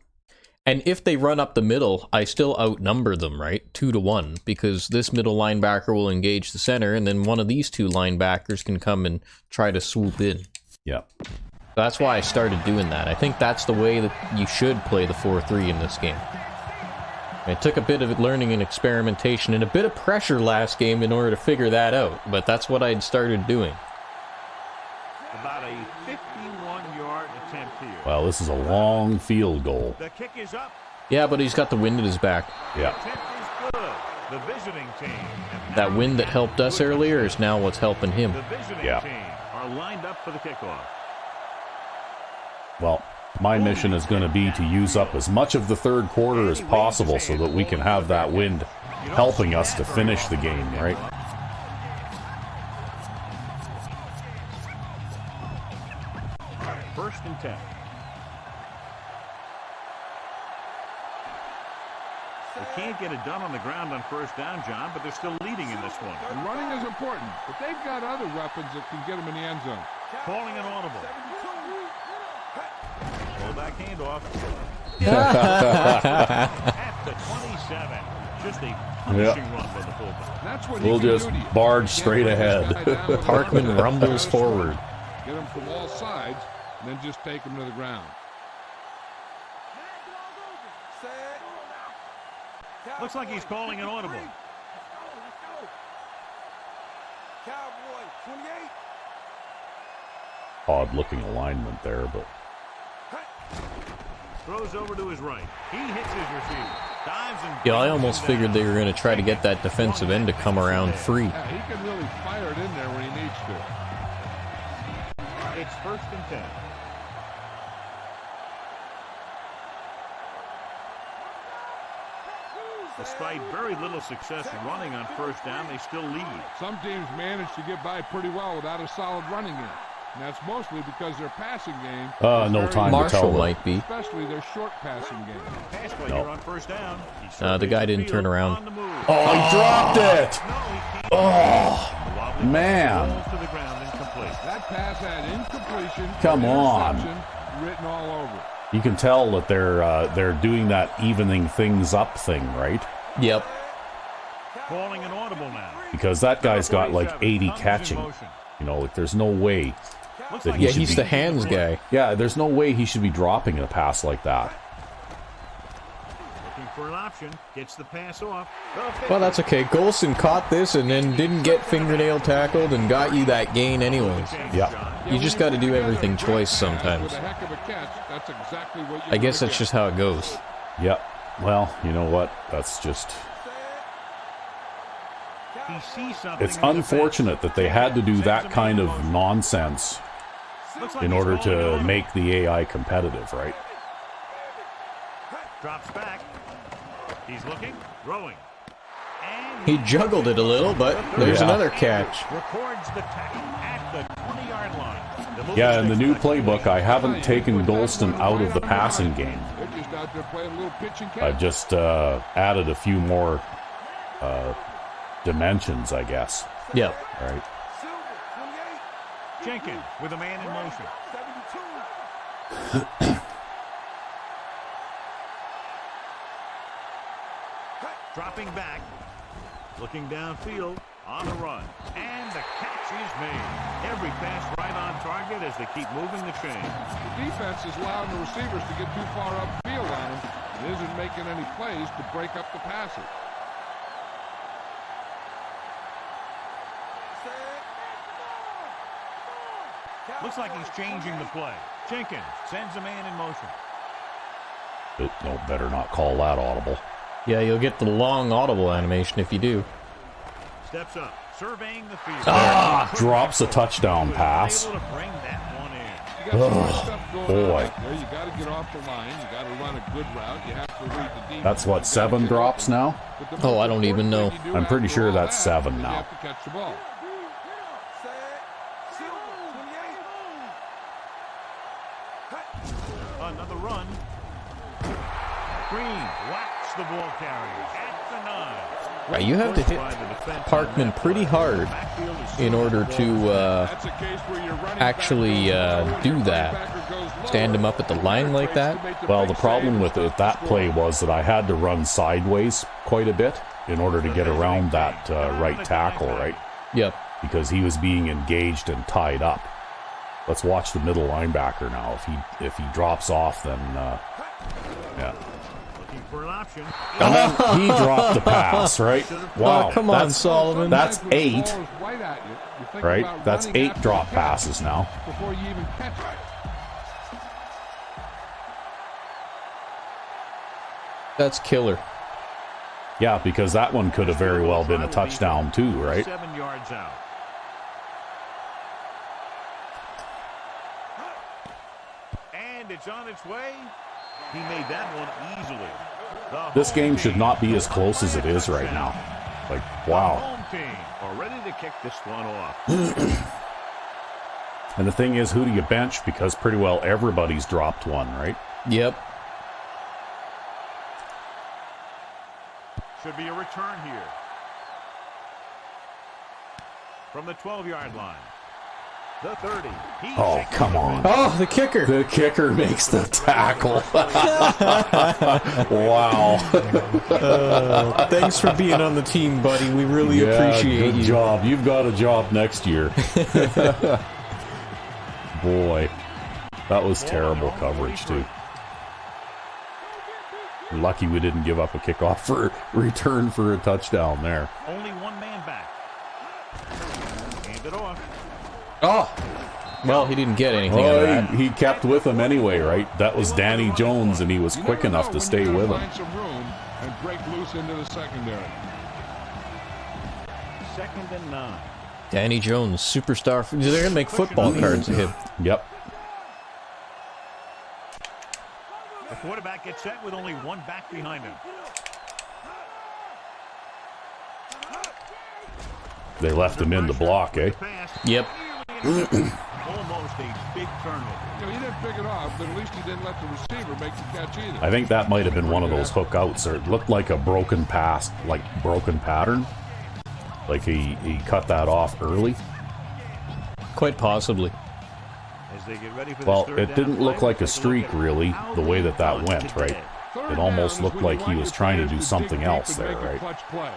And if they run up the middle, I still outnumber them, right? 2-1, because this middle linebacker will engage the center, and then one of these 2 linebackers can come and try to swoop in. Yeah. That's why I started doing that. I think that's the way that you should play the 4-3 in this game. It took a bit of learning and experimentation and a bit of pressure last game in order to figure that out, but that's what I'd started doing. About a 51-yard attempt here. Well, this is a long field goal. The kick is up. Yeah, but he's got the wind at his back. Yeah. Attempt is good. The visiting team. That wind that helped us earlier is now what's helping him. The visiting Yeah. team are lined up for the kickoff. Well, my mission is going to be to use up as much of the third quarter as possible so that we can have that wind helping us to finish the game, right? First and 10. They can't get it done on the ground on first down, John, but they're still leading in this one. And running is important, but they've got other weapons that can get them in the end zone. Calling an audible. Fullback handoff. At the 27. Just a punishing run by the fullback. That's what We'll he can just do to you. barge Get straight this ahead. guy down with Parkman one rumbles foot. forward. Get him from all sides, and then just take him to the ground. Looks like he's calling an audible. Odd-looking alignment there, but Throws over to his right. He hits his receiver. Dives and Yeah, I brings almost him figured down. they were going to try to get that defensive end to come around free. Yeah, he can really fire it in there when he needs to. It's first and 10. Despite very little success running on first down, they still lead. Some teams manage to get by pretty well without a solid running game. And that's mostly because their passing game is no very time to Marshall tell them. might be. especially their short passing game. Pass play No. here on first down. He The guy surveys didn't turn field around. on the move. Oh, he dropped it! No, he can't. Oh, Wobbly man. rolls to the ground, incomplete. That pass had incompletion, Come on. interception written all over it. you can tell that they're doing that evening things up thing, right? Yep. Calling an audible now. Because that guy's got like 80 Comes in catching. motion. You know, like there's no way. Looks that like he Yeah, should he's be- the hands guy. Yeah, there's no way he should be dropping a pass like that. Looking for an option. Gets the pass off. Well, that's okay. Golson caught this and then didn't get fingernail tackled and got you that gain anyways. Yeah. You just got to do everything twice sometimes. With a heck of a catch, that's exactly what you I guess wanna that's get. just how it goes. Yep. Well, you know what? That's just... He sees something It's in the unfortunate that they had to do that kind of nonsense defense. Looks like in he's order calling an to audible. make the AI competitive, right? Drops back. He's looking, throwing. And He juggled it a little, but there's Yeah. another catch. records the tackle at the 20-yard line. move Yeah, in the new sticks playbook, I haven't taken Golston out of the passing game. They're just out there playing a little pitch and catch. I've just added a few more dimensions, I guess. Yep. Right? Jenkins with a man in motion. Dropping back, looking downfield, on the run, and the catch is made. Every pass right on target as they keep moving the chain. The defense is allowing the receivers to get too far upfield on him and isn't making any plays to break up the passes. Looks like he's changing the play. Jenkins sends a man in motion. But no, better not call that audible. Yeah, you'll get the long audible animation if you do. Steps up, surveying the field. Drops a touchdown pass. Able to bring that one in. You got some good stuff going boy. on out there. You got to get off the line. You got to run a good route. You have to read the defense. That's what, You 7 gotta get drops open. now? But the Oh, most I don't even important know. thing you do I'm pretty after sure all that's that 7 is now. You have to catch the ball. Another run. Green whacks the ball carrier at the 9. You have to hit By the defense Parkman on that pretty play. hard Backfield is in order to That's a case where you're running actually back do goes that. linebacker goes low. Stand him up at the line like that. Well, the problem with that play was that I had to run sideways quite a bit in order to get around that right tackle, right? Yep. Because he was being engaged and tied up. Let's watch the middle linebacker now. If he drops off, then yeah. looking for an option. And then he dropped the pass, right? Wow, Oh, come on, that's Solomon. that's Sometimes when the 8, ball is right at you, you think right? about That's running 8 after drop the catch passes now. before you even catch it. That's killer. Yeah, because that one could have very well been a touchdown too, right? 7 yards out. And And it's on its way. He made that one easily. This game should not be as close as it is right now. Like, wow. Home team are ready to kick this one off. And the thing is, who do you bench? Because pretty well everybody's dropped one, right? Yep. Should be a return here. From the 12-yard line. The 30. Oh, come on. Oh, the kicker. The kicker makes the tackle. Wow. Thanks for being on the team, buddy. We really appreciate good you. job. You've got a job next year. Boy, that was terrible coverage, too. Lucky we didn't give up a kickoff for return for a touchdown there. Only one man back. Hand it off. Oh, well, he didn't get anything out of that. He kept with him anyway, right? That was Danny Jones, and he was quick enough to stay with him. Find some room and break loose into the secondary. 2nd and 9. Danny Jones, superstar. They're going to make football cards of him. Yep. The quarterback gets set with only one back behind him. They left him in the block, eh? Yep. Almost a big turnover. You know, he didn't pick it off, but at least he didn't let the receiver make the catch either. I think that might have been one of those hook outs, or it looked like a broken pass, like broken pattern. Like he cut that off early. Quite possibly. As they get ready for Well, this third it down didn't look play, like a take streak, look at really, how the way they've that done went, right? today. Third It almost down is looked when like you he want was your trying to players do dig something deep else and there, make a right? clutch play.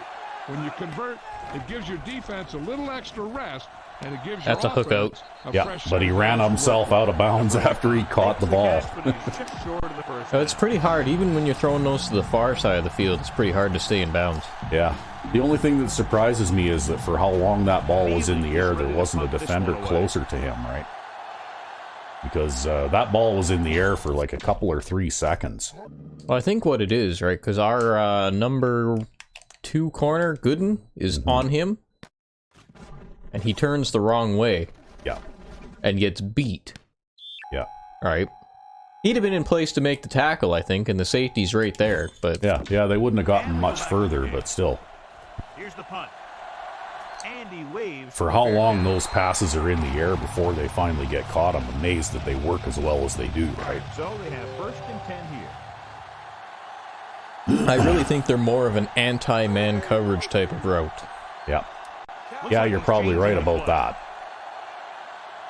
When you convert, it gives your defense a little extra rest, and it gives That's your a hook offense a Yeah, fresh but he set of ran downs to himself work out of bounds after he caught the ball. But he's just short of the first It's pretty hard, even when you're throwing those to the far side of the field. It's pretty hard to stay in bounds. Yeah. The only thing that surprises me is that for how long that ball was in the air, there wasn't a defender closer to him, right? Because that ball was in the air for like a couple or 3 seconds. Well, I think what it is, right? Because our number 2 corner, Gooden, is on him, and he turns the wrong way Yeah. and gets beat. Yeah. Right? He'd have been in place to make the tackle, I think, and the safety's right there. But Yeah, they wouldn't have gotten much further, but still. Here's the punt. Andy waves. For how long those passes are in the air before they finally get caught, I'm amazed that they work as well as they do, right? So they have 1st and 10 here. I really think they're more of an anti-man coverage type of route. Yeah. Looks Yeah, like you're he's probably changing right the about play. that.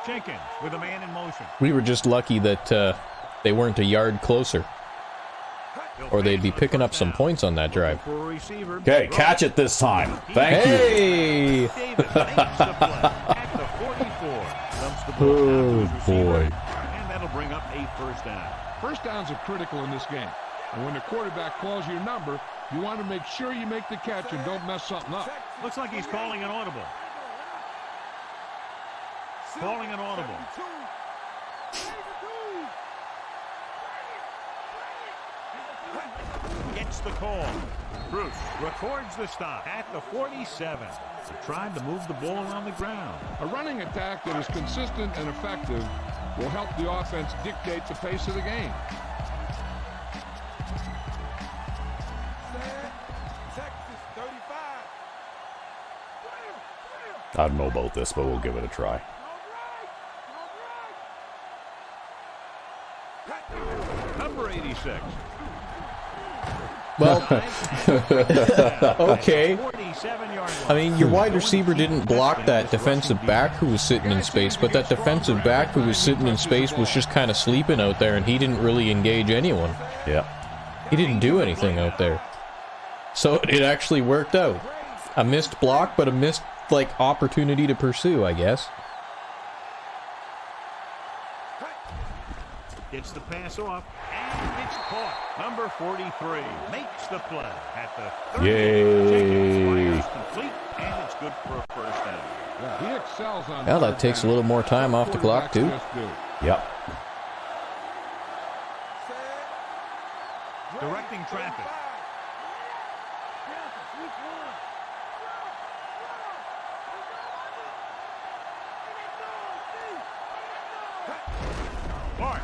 Jenkins with a man in motion. We were just lucky that they weren't a yard closer, or they'd be picking up some points on that drive. For a receiver. Okay, catch it this time. Thank you. Hey! Davis makes the play at the 44. Dumps the ball Oh, down to his receiver, boy. And that'll bring up a 1st down. First downs are critical in this game. And when the quarterback calls your number, you want to make sure you make the catch and don't mess something up. Looks like he's calling an audible. Calling an audible. Gets the call. Bruce records the stop at the 47. He tried to move the ball around the ground. A running attack that is consistent and effective will help the offense dictate the pace of the game. I don't know about this, but we'll give it a try. Number 86. Well, okay. 47-yard I mean, your wide receiver didn't block that defensive back who was sitting in space, but that defensive back who was sitting in space was just kind of sleeping out there, and he didn't really engage anyone. Yeah. He didn't do anything out there. So it actually worked out. A missed block, but a missed, like, opportunity to pursue, I guess. Gets the pass off, and it's caught. Number 43 makes the play at the 30. Yay. Jenkins fires complete, and it's good for a 1st down. Yeah, he excels on Well, that third takes a down. little more time off the clock, too. Quarterbacks just do. Yep. Directing traffic. Clark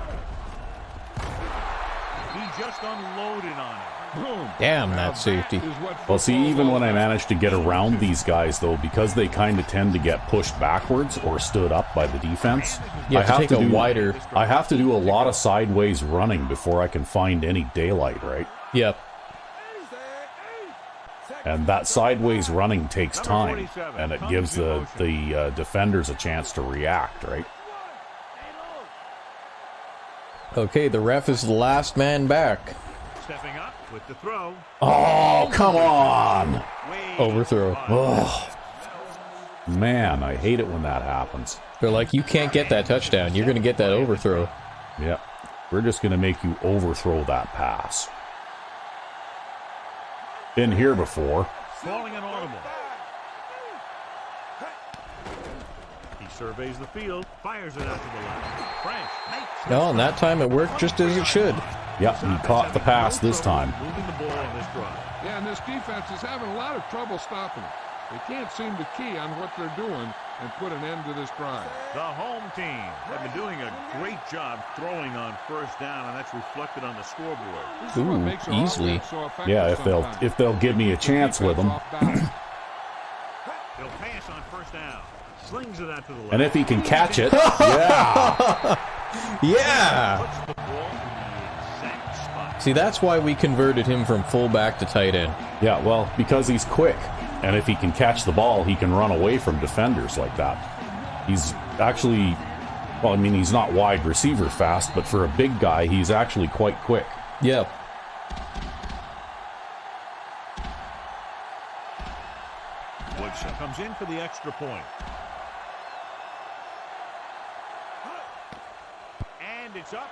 just unloaded on it. Boom. Damn, that safety. Well, see, even when I managed to get around these guys, though, because they kind of tend to get pushed backwards or stood up by the defense, You have to take a wider... I have to do a lot of sideways running before I can find any daylight, right? Yep. And that sideways running takes time, and it gives the defenders a chance to react, right? Okay, the ref is the last man back. Stepping up with the throw. Oh, come on! Overthrow. Oh, man, I hate it when that happens. They're like, you can't get that touchdown. You're going to get that overthrow. Yep. We're just going to make you overthrow that pass. Been here before. Calling an audible. He surveys the field, fires it out to the left. French makes No, and that time it worked just as it should. Yep, he caught the pass this time. moving the ball on this drive. Yeah, and this defense is having a lot of trouble stopping it. They can't seem to key on what they're doing and put an end to this drive. The home team have been doing a great job throwing on first down, and that's reflected on the scoreboard. This is what Ooh, makes our easily. offense so effective Yeah, sometimes. if they'll give me a chance with them. They'll pass on first down. Slings it out to the left. And if he can catch it, yeah. Yeah! Puts the ball in the exact spot. See, that's why we converted him from fullback to tight end. Yeah, well, because he's quick. And if he can catch the ball, he can run away from defenders like that. He's actually, well, I mean, he's not wide receiver fast, but for a big guy, he's actually quite quick. Yep. Woodson comes in for the extra point. And it's up.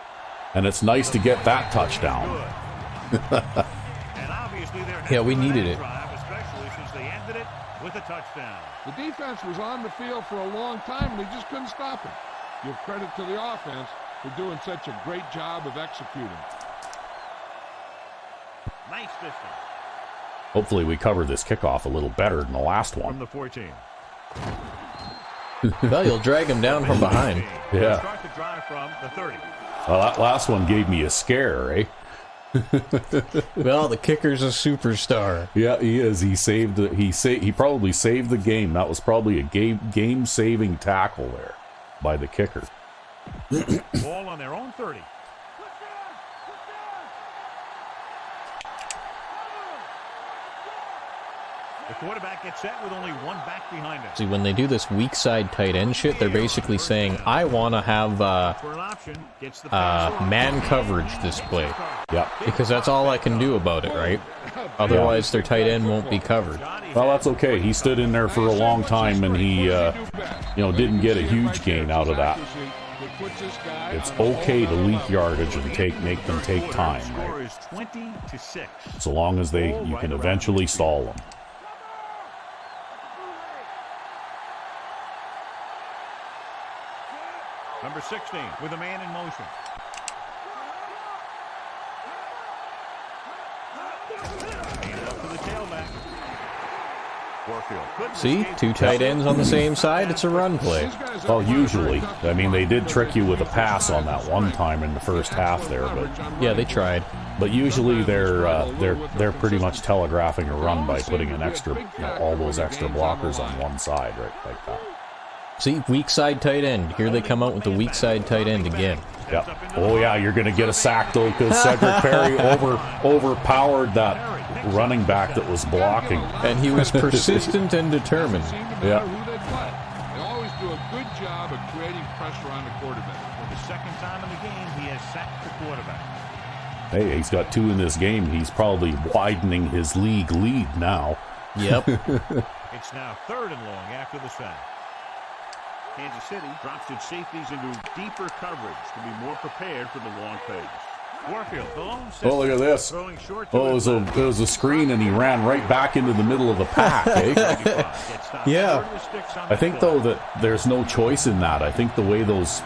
And it's nice to get that touchdown. And obviously they're Yeah, we needed it. especially since they ended it with a touchdown. The defense was on the field for a long time, and they just couldn't stop him. Give credit to the offense for doing such a great job of executing. Nice distance Hopefully we cover this kickoff a little better than the last from one. the 14. Well, you'll drag him down from behind. Yeah. Start the drive from the 30. Well, that last one gave me a scare, eh? Well, the kicker's a superstar. Yeah, he is. He probably saved the game. That was probably a game-saving tackle there by the kicker. Ball on their own 30. The quarterback gets set with only one back behind him. See, when they do this weak side tight end shit, they're basically saying, I want to have For an option, gets the man coverage this play. Yep. Because that's all I can do about it, right? Otherwise, their tight end won't be covered. Well, that's okay. He stood in there for a long time, and he, didn't get a huge gain out of that. It's okay to leak yardage and make them take time, Score right? is 20-6. So long as you can eventually stall them. Number 16 with a man in motion. Handed up to the tailback. Warfield couldn't See? escape. Two tight ends on the same side. It's a run play. Well, usually. I mean, they did trick you with a pass on that one time in the first half there, Yeah, they tried. but usually they're pretty much telegraphing a run by putting an extra, all those extra blockers on one side, right, like that. See? Weak side tight end. Here they come out with the weak side tight end again. Yep. Oh yeah, you're going to get a sack though because Cedric Perry overpowered that running back that was blocking. And he was persistent and determined. Yeah. They always do a good job of creating pressure on the quarterback. For the second time in the game, he has sacked the quarterback. Hey, he's got 2 in this game. He's probably widening his league lead now. Yep. It's now 3rd and long after the sack. Kansas City drops its safeties into deeper coverage to be more prepared for the long pass. Warfield, the lone Oh, look at this. throwing short to Oh, it was a screen, and he ran right back into the middle of the pack, eh? Yeah. I think, though, that there's no choice in that. I think the way those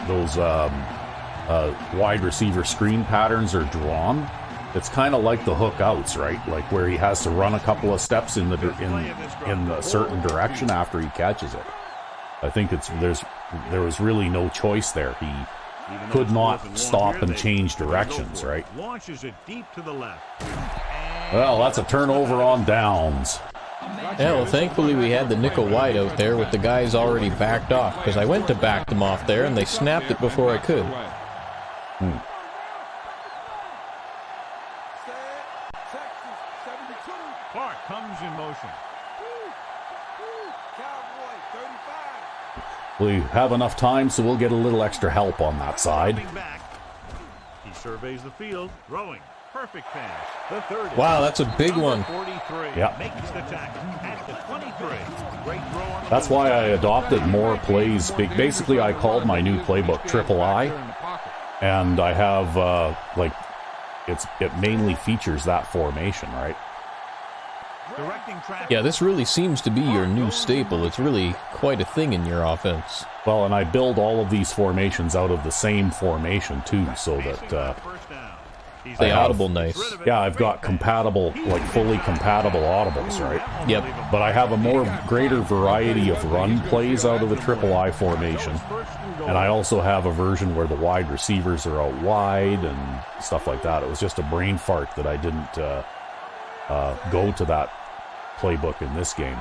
wide receiver screen patterns are drawn, it's kind of like the hook outs, right? Like where he has to run a couple of steps in a certain direction after he catches it. I think there was really no choice there. could not stop and change directions, right? Launches it deep to the left. Well, that's a turnover on downs. Yeah, well, thankfully we had the nickel wide out there with the guys already backed off, because I went to back them off there and they snapped it before I could. Clark comes in motion. We have enough time, so we'll get a little extra help on that side. Back. He surveys the field, throwing. Perfect pass. The third. Wow, that's a big one. 43. Yeah. Makes the tackle at the 23. Great throw on the That's why I adopted more plays. Basically, I called my new playbook Triple I, and I have it mainly features that formation, right? directing traffic. Yeah, this really seems to be your new staple. It's really quite a thing in your offense. Well, and I build all of these formations out of the same formation too, so that they audible nice. Yeah, I've got compatible, like fully compatible audibles, right? Yep. But I have a greater variety of run plays out of the triple I formation. And I also have a version where the wide receivers are out wide and stuff like that. It was just a brain fart that I didn't go to that playbook in this game.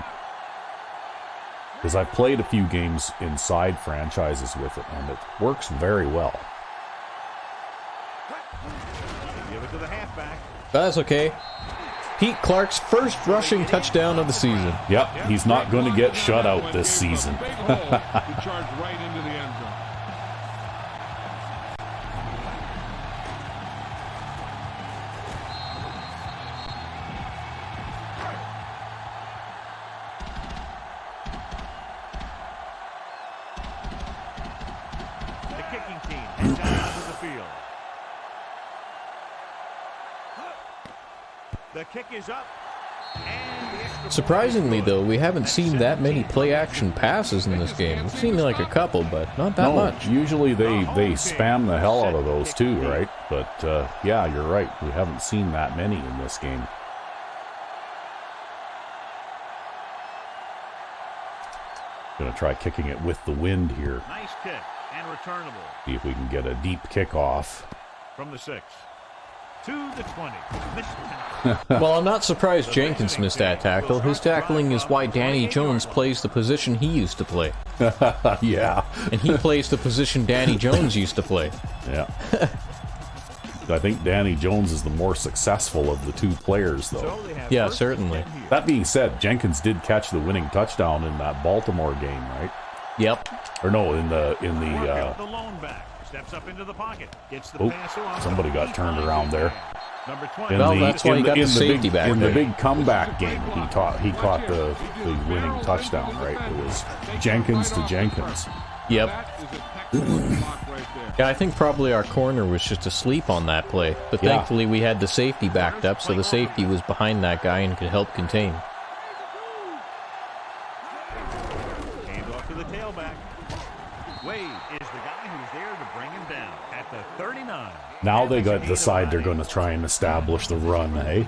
Because I've played a few games inside franchises with it, and it works very well. Give it to the halfback. That's okay. Pete Clark's first rushing touchdown of the season. Yep, he's not going to get shut out this season. Big hole to charge right into the end zone. The kicking team heads out onto the field. The kick is up. And the extra Surprisingly, though, we haven't seen that many play-action passes in this game. We've seen like a couple, but not that much. Usually they spam the hell out of those too, right? But yeah, you're right. We haven't seen that many in this game. Gonna try kicking it with the wind here. nice kick and returnable See if we can get a deep kickoff. from the 6 to the 20. Missed tackle. Well, I'm not surprised Jenkins missed that tackle. His tackling is why Danny Jones plays the position he used to play. Yeah. And he plays the position Danny Jones used to play. Yeah. I think Danny Jones is the more successful of the two players, though. So they have Yeah, first certainly. and 10 here. That being said, Jenkins did catch the winning touchdown in that Baltimore game, right? Yep. Or no, in the The lone back steps up into the pocket. Gets the Oh, pass off. somebody got turned around there. Number 20. In Well, the, that's why in he the- got the in safety big, back in there. the big comeback game. He caught the winning touchdown, right? It was Jenkins to Jenkins. Yep. That is a textbook block right there. Yeah, I think probably our corner was just asleep on that play. But Yeah. thankfully we had the safety backed up, so the safety was behind that guy and could help contain. Hand off to the tailback. Wade is the guy who's there to bring him down at the 39. Now they got to decide they're going to try and establish the run, eh?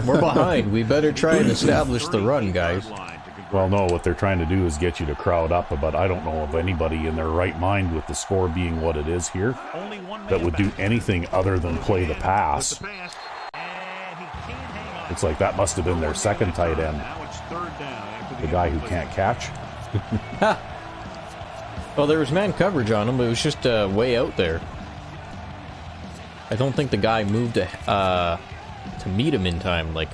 We're behind. We better try and establish the run, guys. Well, no, what they're trying to do is get you to crowd up, but I don't know of anybody in their right mind with the score being what it is here Only one that man would do back. anything other than play the pass. With the pass, and he can't hang on. It's like that must have been their second tight end, Now it's third down after the guy who can't catch. Well, there was man coverage on him, but it was just way out there. I don't think the guy moved to meet him in time, like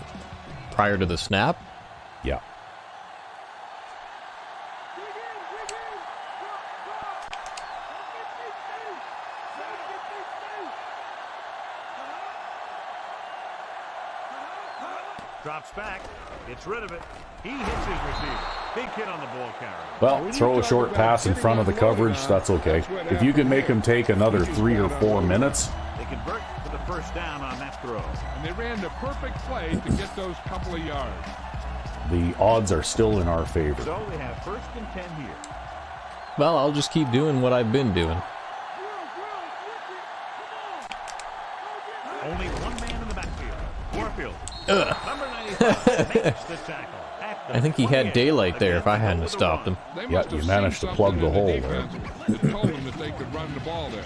prior to the snap. Yeah. drops back, gets rid of it. He hits his receiver. Big hit on the ball carrier. Well, throw a short pass in front of the coverage, that's okay. If you can make him take another 3 or 4 minutes, They convert for the first down on that throw. And they ran the perfect play to get those couple of yards. the odds are still in our favor. So they have first and 10 here. Well, I'll just keep doing what I've been doing. Only one man in the backfield. Warfield. Number 95 makes the tackle. At the I think he had 28. daylight there if I hadn't Again, stopped him. They Yeah, must have you seen managed to something plug in the hole defense that told them that they could run the ball there.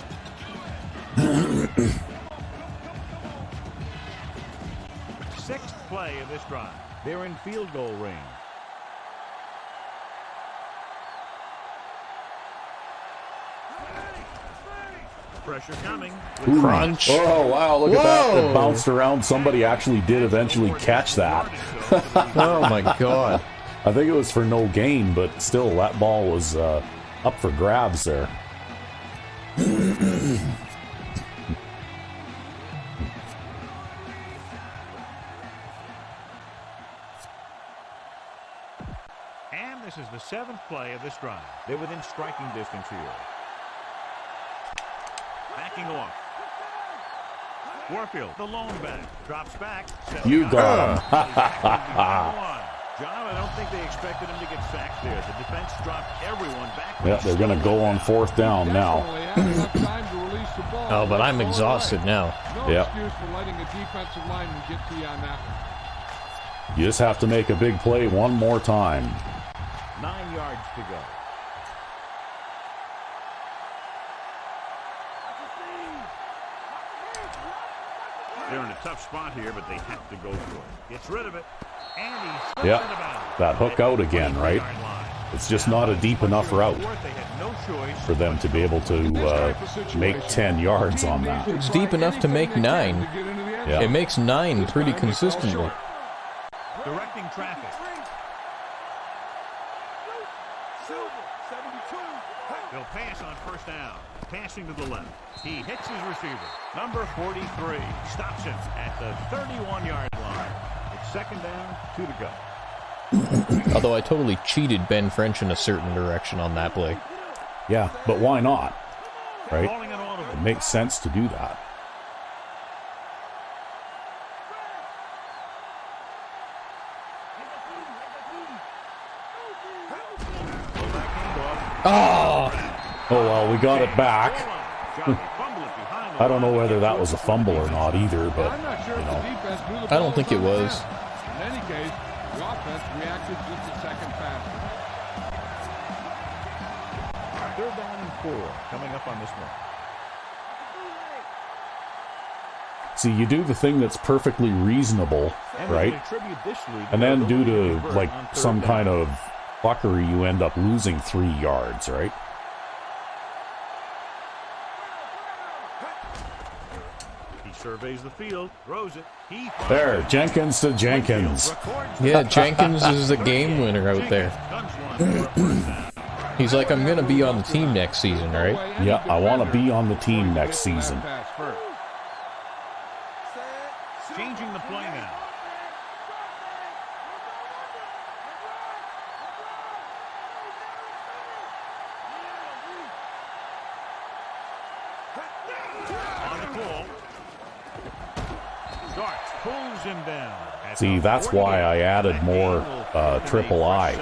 Sixth play of this drive. They're in field goal range. Pressure coming. Crunch. Oh, wow, look at that. It bounced around. Somebody actually did eventually catch that. Oh, my God. I think it was for no gain, but still, that ball was up for grabs there. And this is the seventh play of this drive. They're within striking distance here. Backing off. Warfield, the lone back, drops back. You got him. John, I don't think they expected him to get sacked there. The defense dropped everyone back. Yeah, they're going to go on fourth down now. Oh, but I'm exhausted now. Yeah. Excuse for letting a defensive lineman get to you on that one. You just have to make a big play one more time. 9 yards to go. They're in a tough spot here, but they have to go for it. Gets rid of it. And he's that hook out again, right? It's just not a deep enough route for them to be able to make 10 yards on that. It's deep enough to make 9. Yeah. It makes 9 pretty consistently. Directing traffic. They'll pass on first down. Passing to the left. He hits his receiver. Number 43 stops him at the 31-yard line. It's second down, 2 to go. Although I totally cheated Ben French in a certain direction on that play. Yeah, but why not? Right? Calling an audible. It makes sense to do that. Oh! Oh, well, we got it back. I don't know whether that was a fumble or not either, but, I'm not sure you if the know. defense knew the I don't ball think it was. In any case, the offense reacted just a second faster. Third down and 4 coming up on this one. See, you do the thing that's perfectly reasonable, right? And then due to, like, some kind of fuckery, you end up losing 3 yards, right? Surveys the field, throws it. There, Jenkins to Jenkins. Yeah, Jenkins is the game winner out there. He's like, I'm going to be on the team next season, right? Yeah, I want to be on the team next season. Changing the play now. On the call. Starts, pulls him down. See, that's why I added more triple I,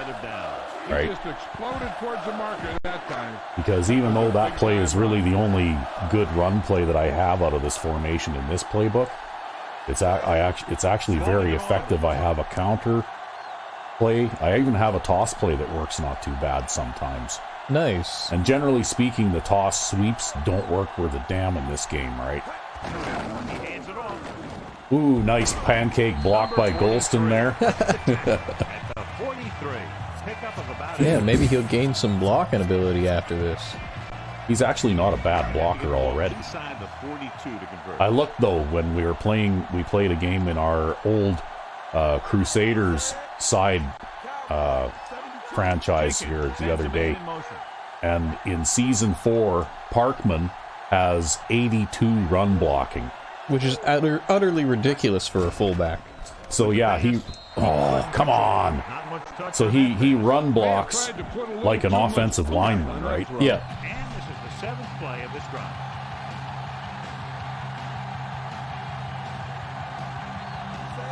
right? Just exploded towards the marker at that time. Because even though that play is really the only good run play that I have out of this formation in this playbook, it's actually very effective. I have a counter play. I even have a toss play that works not too bad sometimes. Nice. And generally speaking, the toss sweeps don't work worth a damn in this game, right? He hands it off. Ooh, nice pancake block by Golston there. At the 43. Pickup of about Yeah, maybe he'll gain some blocking ability after this. He's actually not a bad blocker already. Inside the 42 to convert. I looked, though, when we played a game in our old Crusaders side franchise here the other day. And in Season 4, Parkman has 82 run blocking. Which is utterly ridiculous for a fullback. So, yeah, oh, come on. So he run blocks like an offensive lineman, right? Yeah. And this is the 7th play of this drive.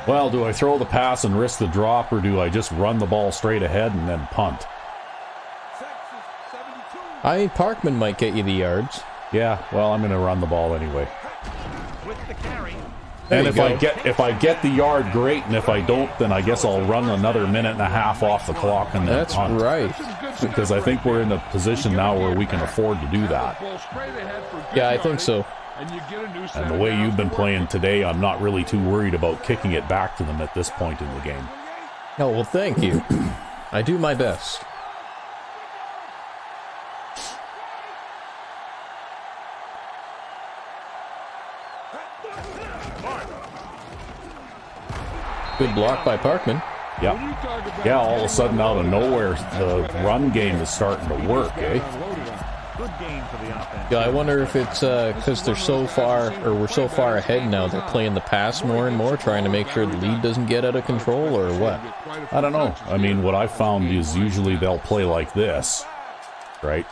Well, do I throw the pass and risk the drop, or do I just run the ball straight ahead and then punt? I mean, Parkman might get you the yards. Yeah, well, I'm going to run the ball anyway. With the carry. And if I get the yard, great, and if I don't, then I guess I'll run another minute and a half off the clock and then That's punt. right. Because I think we're in a position now where we can afford to do that. Yeah, I think so. And you get a new set And the of way downs you've been to work playing with. today, I'm not really too worried about kicking it back to them at this point in the game. Oh, well, thank you. I do my best. Good block by Parkman. Yep. When you talk about Yeah, all of a getting sudden out of unloaded, nowhere, that's the what happens. run game is starting to work, eh? Unloaded on. Good game for the offense. Yeah, I wonder if it's because they're so far, or we're so far ahead now, they're playing the pass more and more, trying to make sure the lead doesn't get out of control, or what? I don't know. I mean, what I've found is usually they'll play like this, right?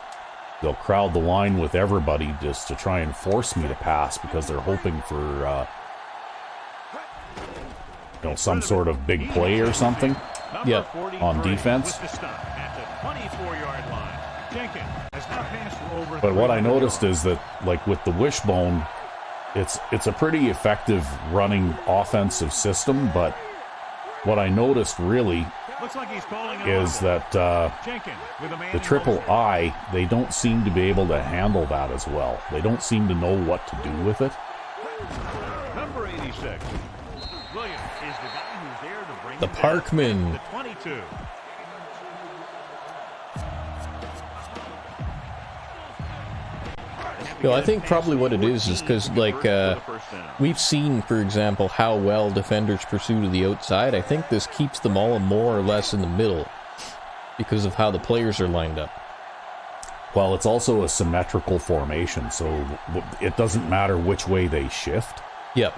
They'll crowd the line with everybody just to try and force me to pass because they're hoping for, some sort of big play or something. Yeah, on defense. With the stop at the 24-yard line. Jenkins has now passed for over But what I 300 noticed yards. is that, like with the wishbone, it's a pretty effective running offensive system. But what I noticed really Looks like he's calling an is audible. that Jenkins with a man the in triple motion. I, they don't seem to be able to handle that as well. They don't seem to know what to do with it. Number 86. Williams is the guy who's there to bring The it down. Parkman. The 22. No, I think probably what it is because, like, we've seen, for example, how well defenders pursue to the outside. I think this keeps them all more or less in the middle because of how the players are lined up. Well, it's also a symmetrical formation, so it doesn't matter which way they shift. Yep.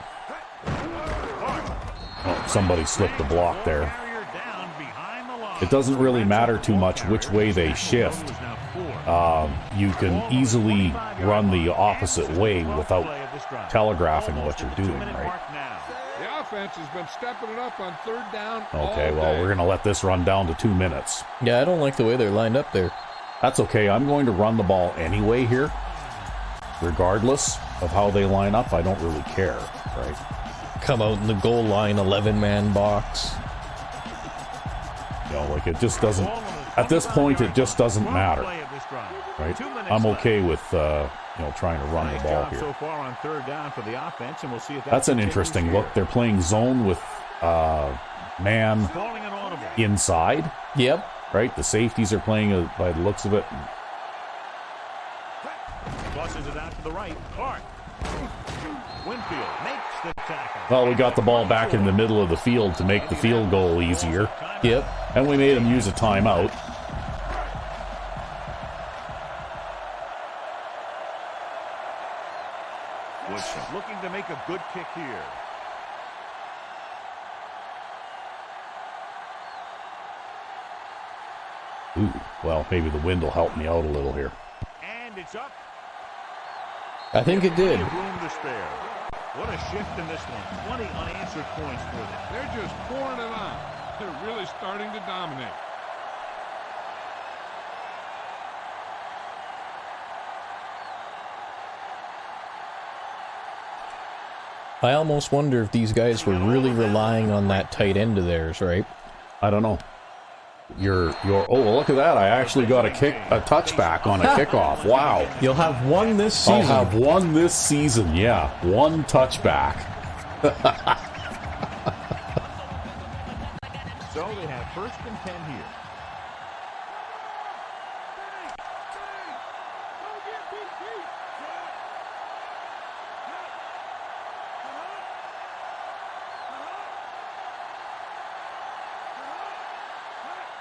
Oh, somebody slipped the block there. It doesn't really matter too much which way they shift. You can easily run the opposite way without telegraphing what you're doing, right? The offense has been stepping it up on third down. Okay, all well, day. we're going to let this run down to 2 minutes. Yeah, I don't like the way they're lined up there. That's okay. I'm going to run the ball anyway here. Regardless of how they line up, I don't really care, right? Come out in the goal line, 11-man box. You know, like it just doesn't, at this point, it just doesn't matter, right? I'm okay with, trying to run the ball here. So far on third down for the offense, and we'll see if that That's an continues interesting here. look. They're playing zone with man Calling an audible. inside, Yep. right? The safeties are playing by the looks of it. Tosses it out to the right. Clark. Winfield makes the tackle. Well, we got the ball back in the middle of the field to make the field goal easier. Yep. And we made him use a timeout. Woodson looking to make a good kick here. Ooh, well, maybe the wind will help me out a little here. And it's up. I think it did. Room to spare. What a shift in this one. 20 unanswered points for them. They're just pouring it on. They're really starting to dominate. I almost wonder if these guys were really relying on that tight end of theirs, right? I don't know. Oh, look at that. I actually got a touchback on a kickoff. Wow. You'll have one this season. I'll have one this season, yeah. One touchback. So they have first and 10 here.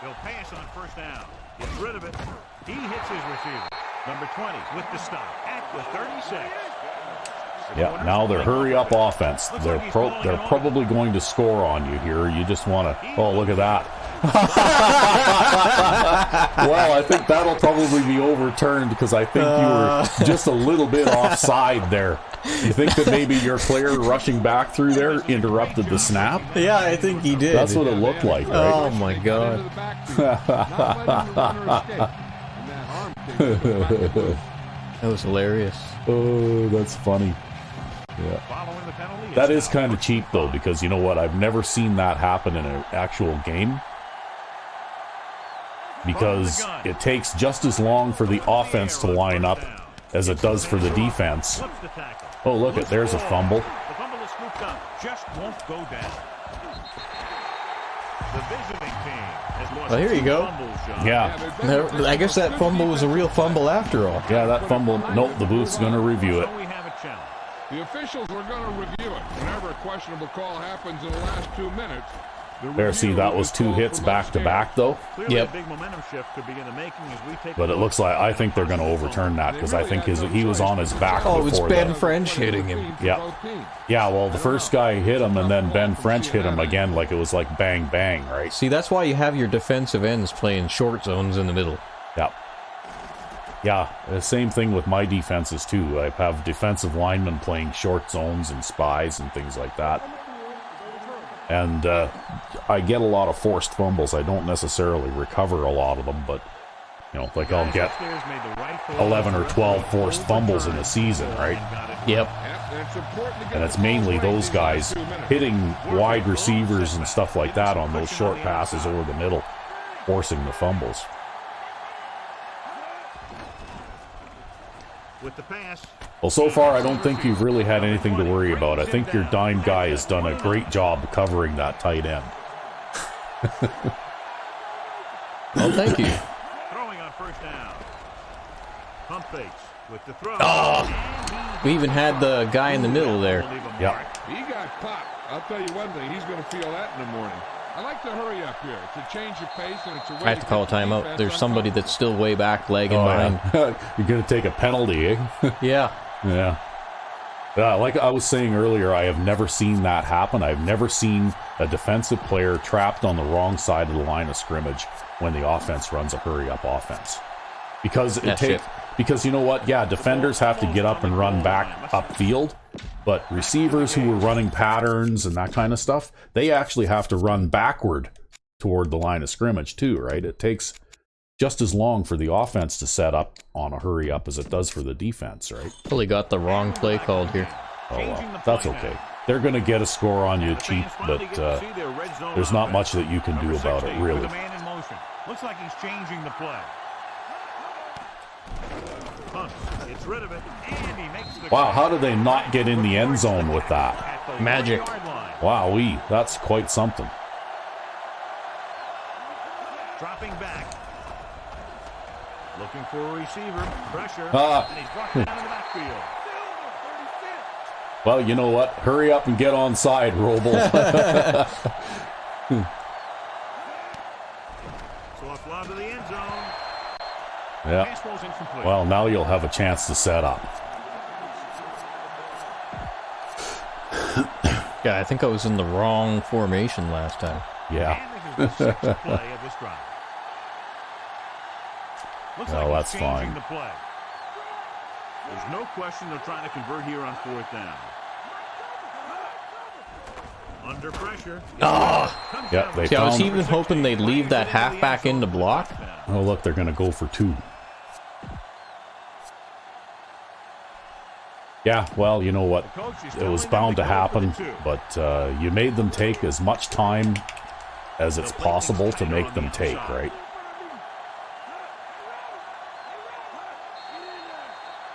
He'll pass on first down. Gets rid of it. He hits his receiver. Number 20 with the stop at the 36. Yeah, now they're hurry-up offense. They're probably going to score on you here. You just want to... Oh, look at that. Well, I think that'll probably be overturned because I think you were just a little bit offside there. You think that maybe your player rushing back through there interrupted the snap? Yeah, I think he did. That's what it looked like, right? Oh my god. Into the backfield, not letting the runner escape. And that arm kick to the back of the booth. That was hilarious. Oh, that's funny. Yeah. Following the penalty. That is kind of cheap, though, because you know what? I've never seen that happen in an actual game. Because it takes just as long for the offense to line up as it does for the defense. Flips the tackle. Oh, look at there's a fumble. The fumble is scooped up. Just won't go down. The visiting team has lost Well, here you two go. fumbles, John. Yeah, I guess that fumble was a real fumble after all. yeah, that fumble. Nope, the booth's going to review it. So we have a challenge. The officials are going to review it. Whenever a questionable call happens in the last 2 minutes, the There, see, review that is was 2 called hits for back to most back, though. Clearly, Yep. a big momentum shift could be in the making as we take. But it looks like, I think they're going to overturn that because I think he was on his back Oh, it was before Ben that. French hitting him. Yeah. Yeah, well, the first guy hit him, and then Ben French hit him again, like it was like bang, bang, right? See, that's why you have your defensive ends playing short zones in the middle. Yeah. Yeah, the same thing with my defenses, too. I have defensive linemen playing short zones and spies and things like that. And I get a lot of forced fumbles. I don't necessarily recover a lot of them, but, you know, like I'll get 11 or 12 forced fumbles in a season, right? Yep. And it's mainly those guys hitting wide receivers and stuff like that on those short passes over the middle, forcing the fumbles. With the pass. Well, so far, I don't think you've really had anything to worry about. I think your dime guy has done a great job covering that tight end. Well, thank you. Throwing on first down. Pump fakes with the throw. We even had the guy in the middle there. Yeah. He got popped. I'll tell you one thing, he's going to feel that in the morning. I like to hurry up here. It's a change of pace, and it's a way I have to call a keep the timeout. defense There's on somebody top. that's still way back, lagging Oh, behind. yeah. You're going to take a penalty, eh? Yeah. Yeah. Yeah, like I was saying earlier, I have never seen that happen. I've never seen a defensive player trapped on the wrong side of the line of scrimmage when the offense runs a hurry-up offense. Because it takes... Because you know what? Yeah, defenders have to get up and run back upfield, but receivers who are running patterns and that kind of stuff, they actually have to run backward toward the line of scrimmage too, right? It takes just as long for the offense to set up on a hurry up as it does for the defense, right? Totally got the wrong play called here. Oh well, that's okay. They're going to get a score on you cheap, but there's not much that you can do about it, really. Looks like he's changing the play. Gets rid of it, and he makes the Wow, how did they not get in the end zone with that? Magic. Wowee, that's quite something. Dropping back. Looking for a receiver. Pressure. And he's brought down in the backfield. Well, you know what? Hurry up and get on side, Roble. So a fly to the end zone. Yeah. Pass was incomplete. Well, now you'll have a chance to set up. Yeah, I think I was in the wrong formation last time. Yeah. And this is the sixth play of this drive. Looks Well, like that's he's changing fine. the play. There's no question they're trying to convert here on fourth down. Under pressure. Yeah, they See, I was found... even hoping they'd leave that halfback in to block. Oh, look, they're going to go for 2. Yeah, well, you know what? It was bound to happen, but you made them take as much time as it's possible to make them take, right?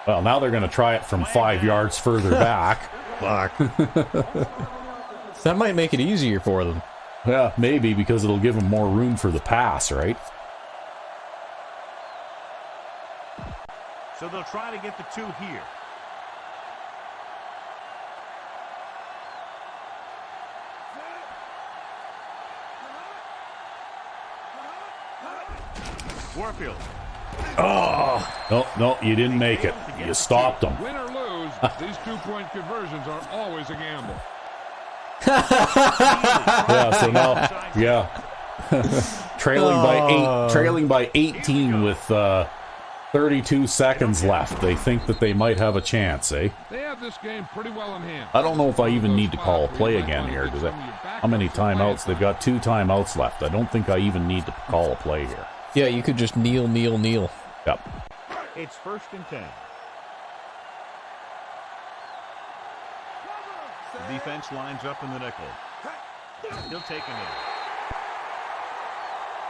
Well, now they're going to try it from 5 yards further back. Fuck. That might make it easier for them. Yeah, maybe, because it'll give them more room for the pass, right? So they'll try to get the 2 here. Warfield. Oh! No, you didn't make it. You stopped them. Win or lose, these 2-point conversions are always a gamble. Yeah, so now, yeah. trailing by 18 with 32 seconds left. They think that they might have a chance, eh? They have this game pretty well in hand. I don't know if I even need to call a play again here, because how many timeouts? They've got 2 timeouts left. I don't think I even need to call a play here. Yeah, you could just kneel. Yep. It's 1st and 10. The defense lines up in the nickel. He'll take a knee.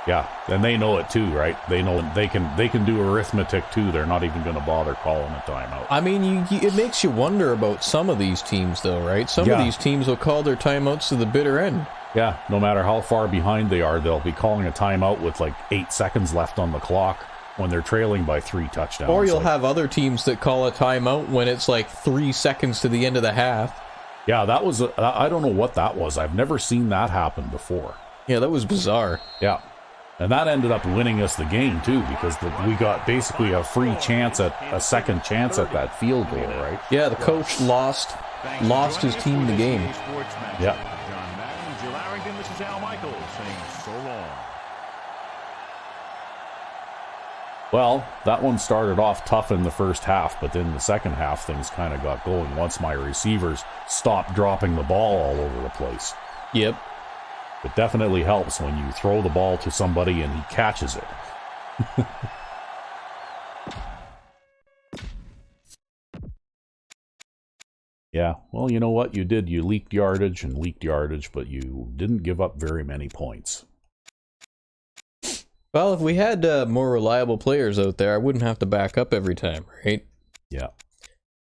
Yeah, and they know it too, right? They know they can do arithmetic too. They're not even going to bother calling a timeout. I mean, it makes you wonder about some of these teams, though, right? Some of these teams will call their timeouts to the bitter end. Yeah, no matter how far behind they are, they'll be calling a timeout with like 8 seconds left on the clock when they're trailing by 3 touchdowns. Or you'll have other teams that call a timeout when it's like 3 seconds to the end of the half. Yeah, that was I don't know what that was. I've never seen that happen before. Yeah, that was bizarre. Yeah. And that ended up winning us the game, too, because we got basically a second chance at that field goal, right? Yeah, the coach lost his team the game. Yeah. John Madden, Jill Arrington, this is Al Michaels saying so long. Well, that one started off tough in the first half, but then the second half things kind of got going once my receivers stopped dropping the ball all over the place. Yep. It definitely helps when you throw the ball to somebody and he catches it. Yeah, well, you know what you did? You leaked yardage, but you didn't give up very many points. Well, if we had more reliable players out there, I wouldn't have to back up every time, right? Yeah.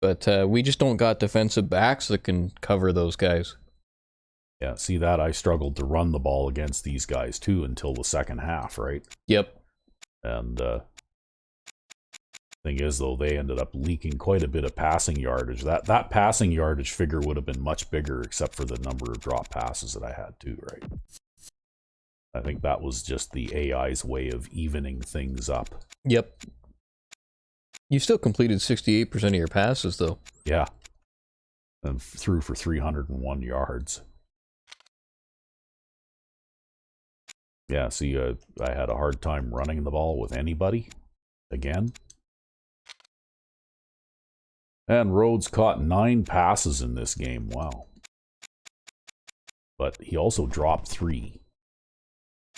But we just don't got defensive backs that can cover those guys. Yeah, see that? I struggled to run the ball against these guys, too, until the second half, right? Yep. And thing is, though, they ended up leaking quite a bit of passing yardage. That passing yardage figure would have been much bigger, except for the number of drop passes that I had, too, right? I think that was just the AI's way of evening things up. Yep. You still completed 68% of your passes, though. Yeah. And threw for 301 yards. Yeah, see, I had a hard time running the ball with anybody, again. And Rhodes caught 9 passes in this game, wow. But he also dropped 3.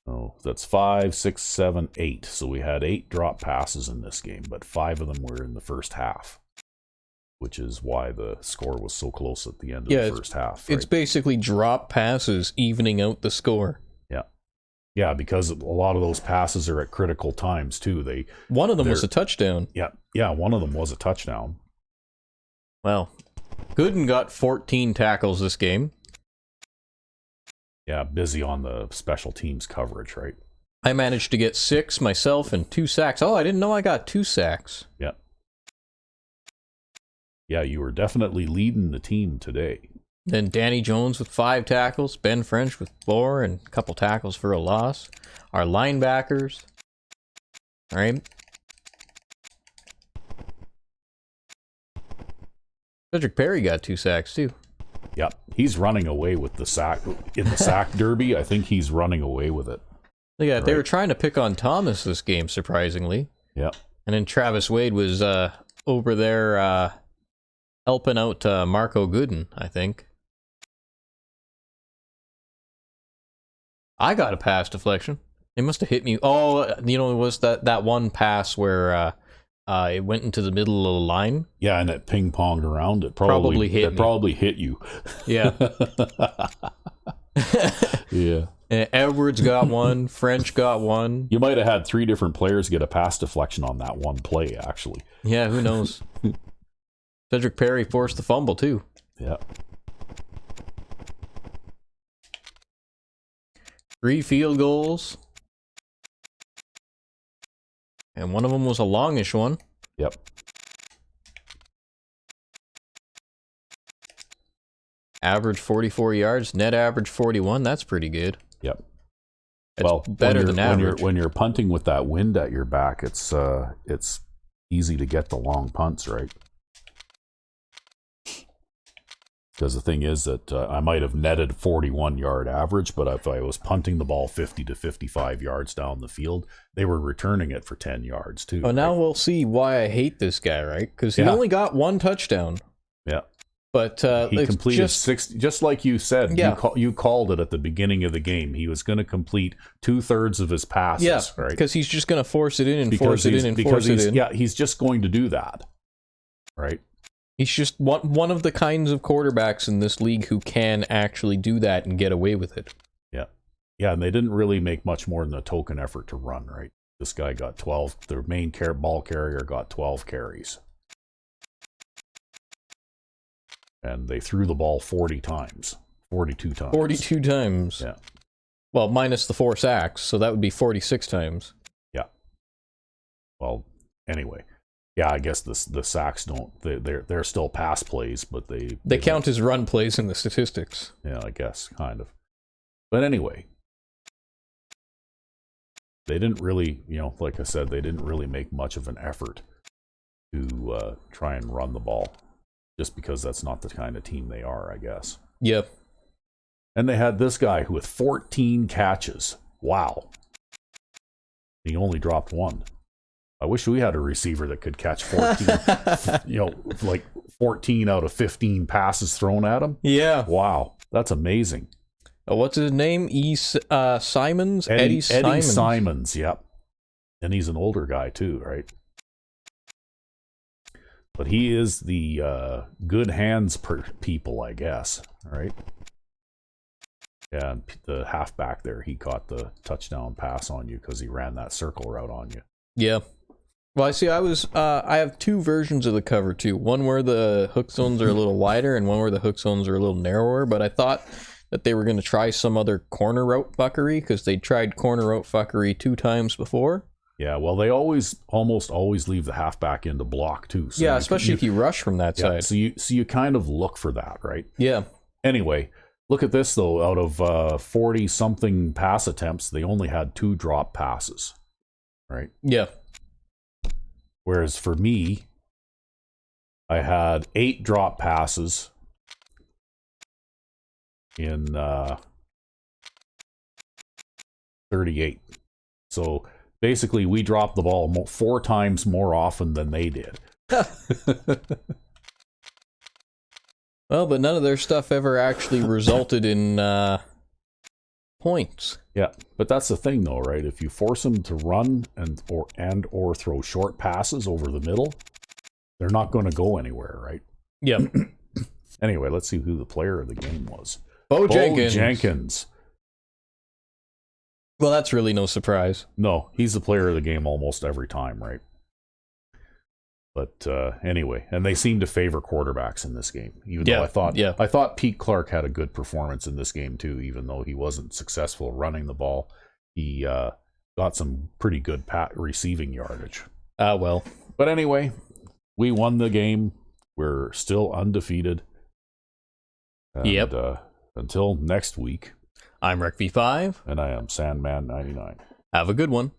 Oh, that's 5, 6, 7, 8. So we had 8 drop passes in this game, but 5 of them were in the first half, which is why the score was so close at the end of the first half. Right? It's basically drop passes evening out the score. Yeah, because a lot of those passes are at critical times, too. One of them was a touchdown. Yeah, one of them was a touchdown. Well, Gooden got 14 tackles this game. Yeah, busy on the special teams coverage, right? I managed to get 6 myself and 2 sacks. Oh, I didn't know I got 2 sacks. Yeah. Yeah, you were definitely leading the team today. Then Danny Jones with 5 tackles, Ben French with 4, and a couple tackles for a loss. Our linebackers. All right. Cedric Perry got 2 sacks, too. Yep. He's running away with the sack. In the sack derby, I think he's running away with it. Look at that. They were trying to pick on Thomas this game, surprisingly. Yep. And then Travis Wade was over there helping out Marco Gooden, I think. I got a pass deflection. It must have hit me. Oh, you know, it was that one pass where it went into the middle of the line. Yeah, and it ping-ponged around. It probably hit you. Yeah. Yeah. And Edwards got one. French got one. You might have had 3 different players get a pass deflection on that one play, actually. Yeah, who knows? Cedric Perry forced the fumble, too. Yeah. 3 field goals. And one of them was a longish one. Yep. Average 44 yards, net average 41. That's pretty good. Yep. Well, better than average. When you're punting with that wind at your back, it's easy to get the long punts, right? Because the thing is that I might have netted 41-yard average, but if I was punting the ball 50 to 55 yards down the field, they were returning it for 10 yards, too. Oh, now we'll see why I hate this guy, right? Because he only got 1 touchdown. Yeah. But he completed 60, just like you said. Yeah. You called it at the beginning of the game. He was going to complete 2/3 of his passes, right? Because he's just going to force it in and force it in and force it in. Yeah, he's just going to do that, right? He's just one of the kinds of quarterbacks in this league who can actually do that and get away with it. Yeah. Yeah, and they didn't really make much more than a token effort to run, right? This guy got 12. Their main ball carrier got 12 carries. And they threw the ball 40 times. 42 times. 42 times. Yeah. Well, minus the 4 sacks, so that would be 46 times. Yeah. Well, anyway. Yeah, I guess the sacks don't... They're still pass plays, but they count as run plays in the statistics. Yeah, I guess, kind of. But anyway... They didn't really, like I said, they didn't really make much of an effort to try and run the ball. Just because that's not the kind of team they are, I guess. Yep. And they had this guy who with 14 catches. Wow. He only dropped 1. I wish we had a receiver that could catch 14, like 14 out of 15 passes thrown at him. Yeah. Wow. That's amazing. What's his name? Simons? Eddie Simons. Simons, yep. And he's an older guy too, right? But he is the good hands people, I guess, right? Yeah, and the halfback there, he caught the touchdown pass on you because he ran that circle route on you. Yeah. Well, I see. I have 2 versions of the cover too. One where the hook zones are a little wider, and one where the hook zones are a little narrower. But I thought that they were going to try some other corner route fuckery because they tried corner route fuckery 2 times before. Yeah, well, they almost always leave the halfback in to block too. So yeah, especially if you rush from that side. So you kind of look for that, right? Yeah. Anyway, look at this though. Out of 40 something pass attempts, they only had 2 drop passes, right? Yeah. Whereas for me, I had 8 drop passes in 38. So basically, we dropped the ball 4 times more often than they did. Well, but none of their stuff ever actually resulted in points. Yeah, but that's the thing, though, right? If you force them to run or throw short passes over the middle, they're not going to go anywhere, right? Yeah. Anyway, let's see who the player of the game was. Bo Jenkins. Jenkins. Well, that's really no surprise. No, he's the player of the game almost every time, right? But anyway, and they seem to favor quarterbacks in this game. Even though I thought Pete Clark had a good performance in this game too, even though he wasn't successful running the ball. He got some pretty good receiving yardage. Well. But anyway, we won the game. We're still undefeated. And, yep. Until next week. I'm Rec V5. And I am Sandman99. Have a good one.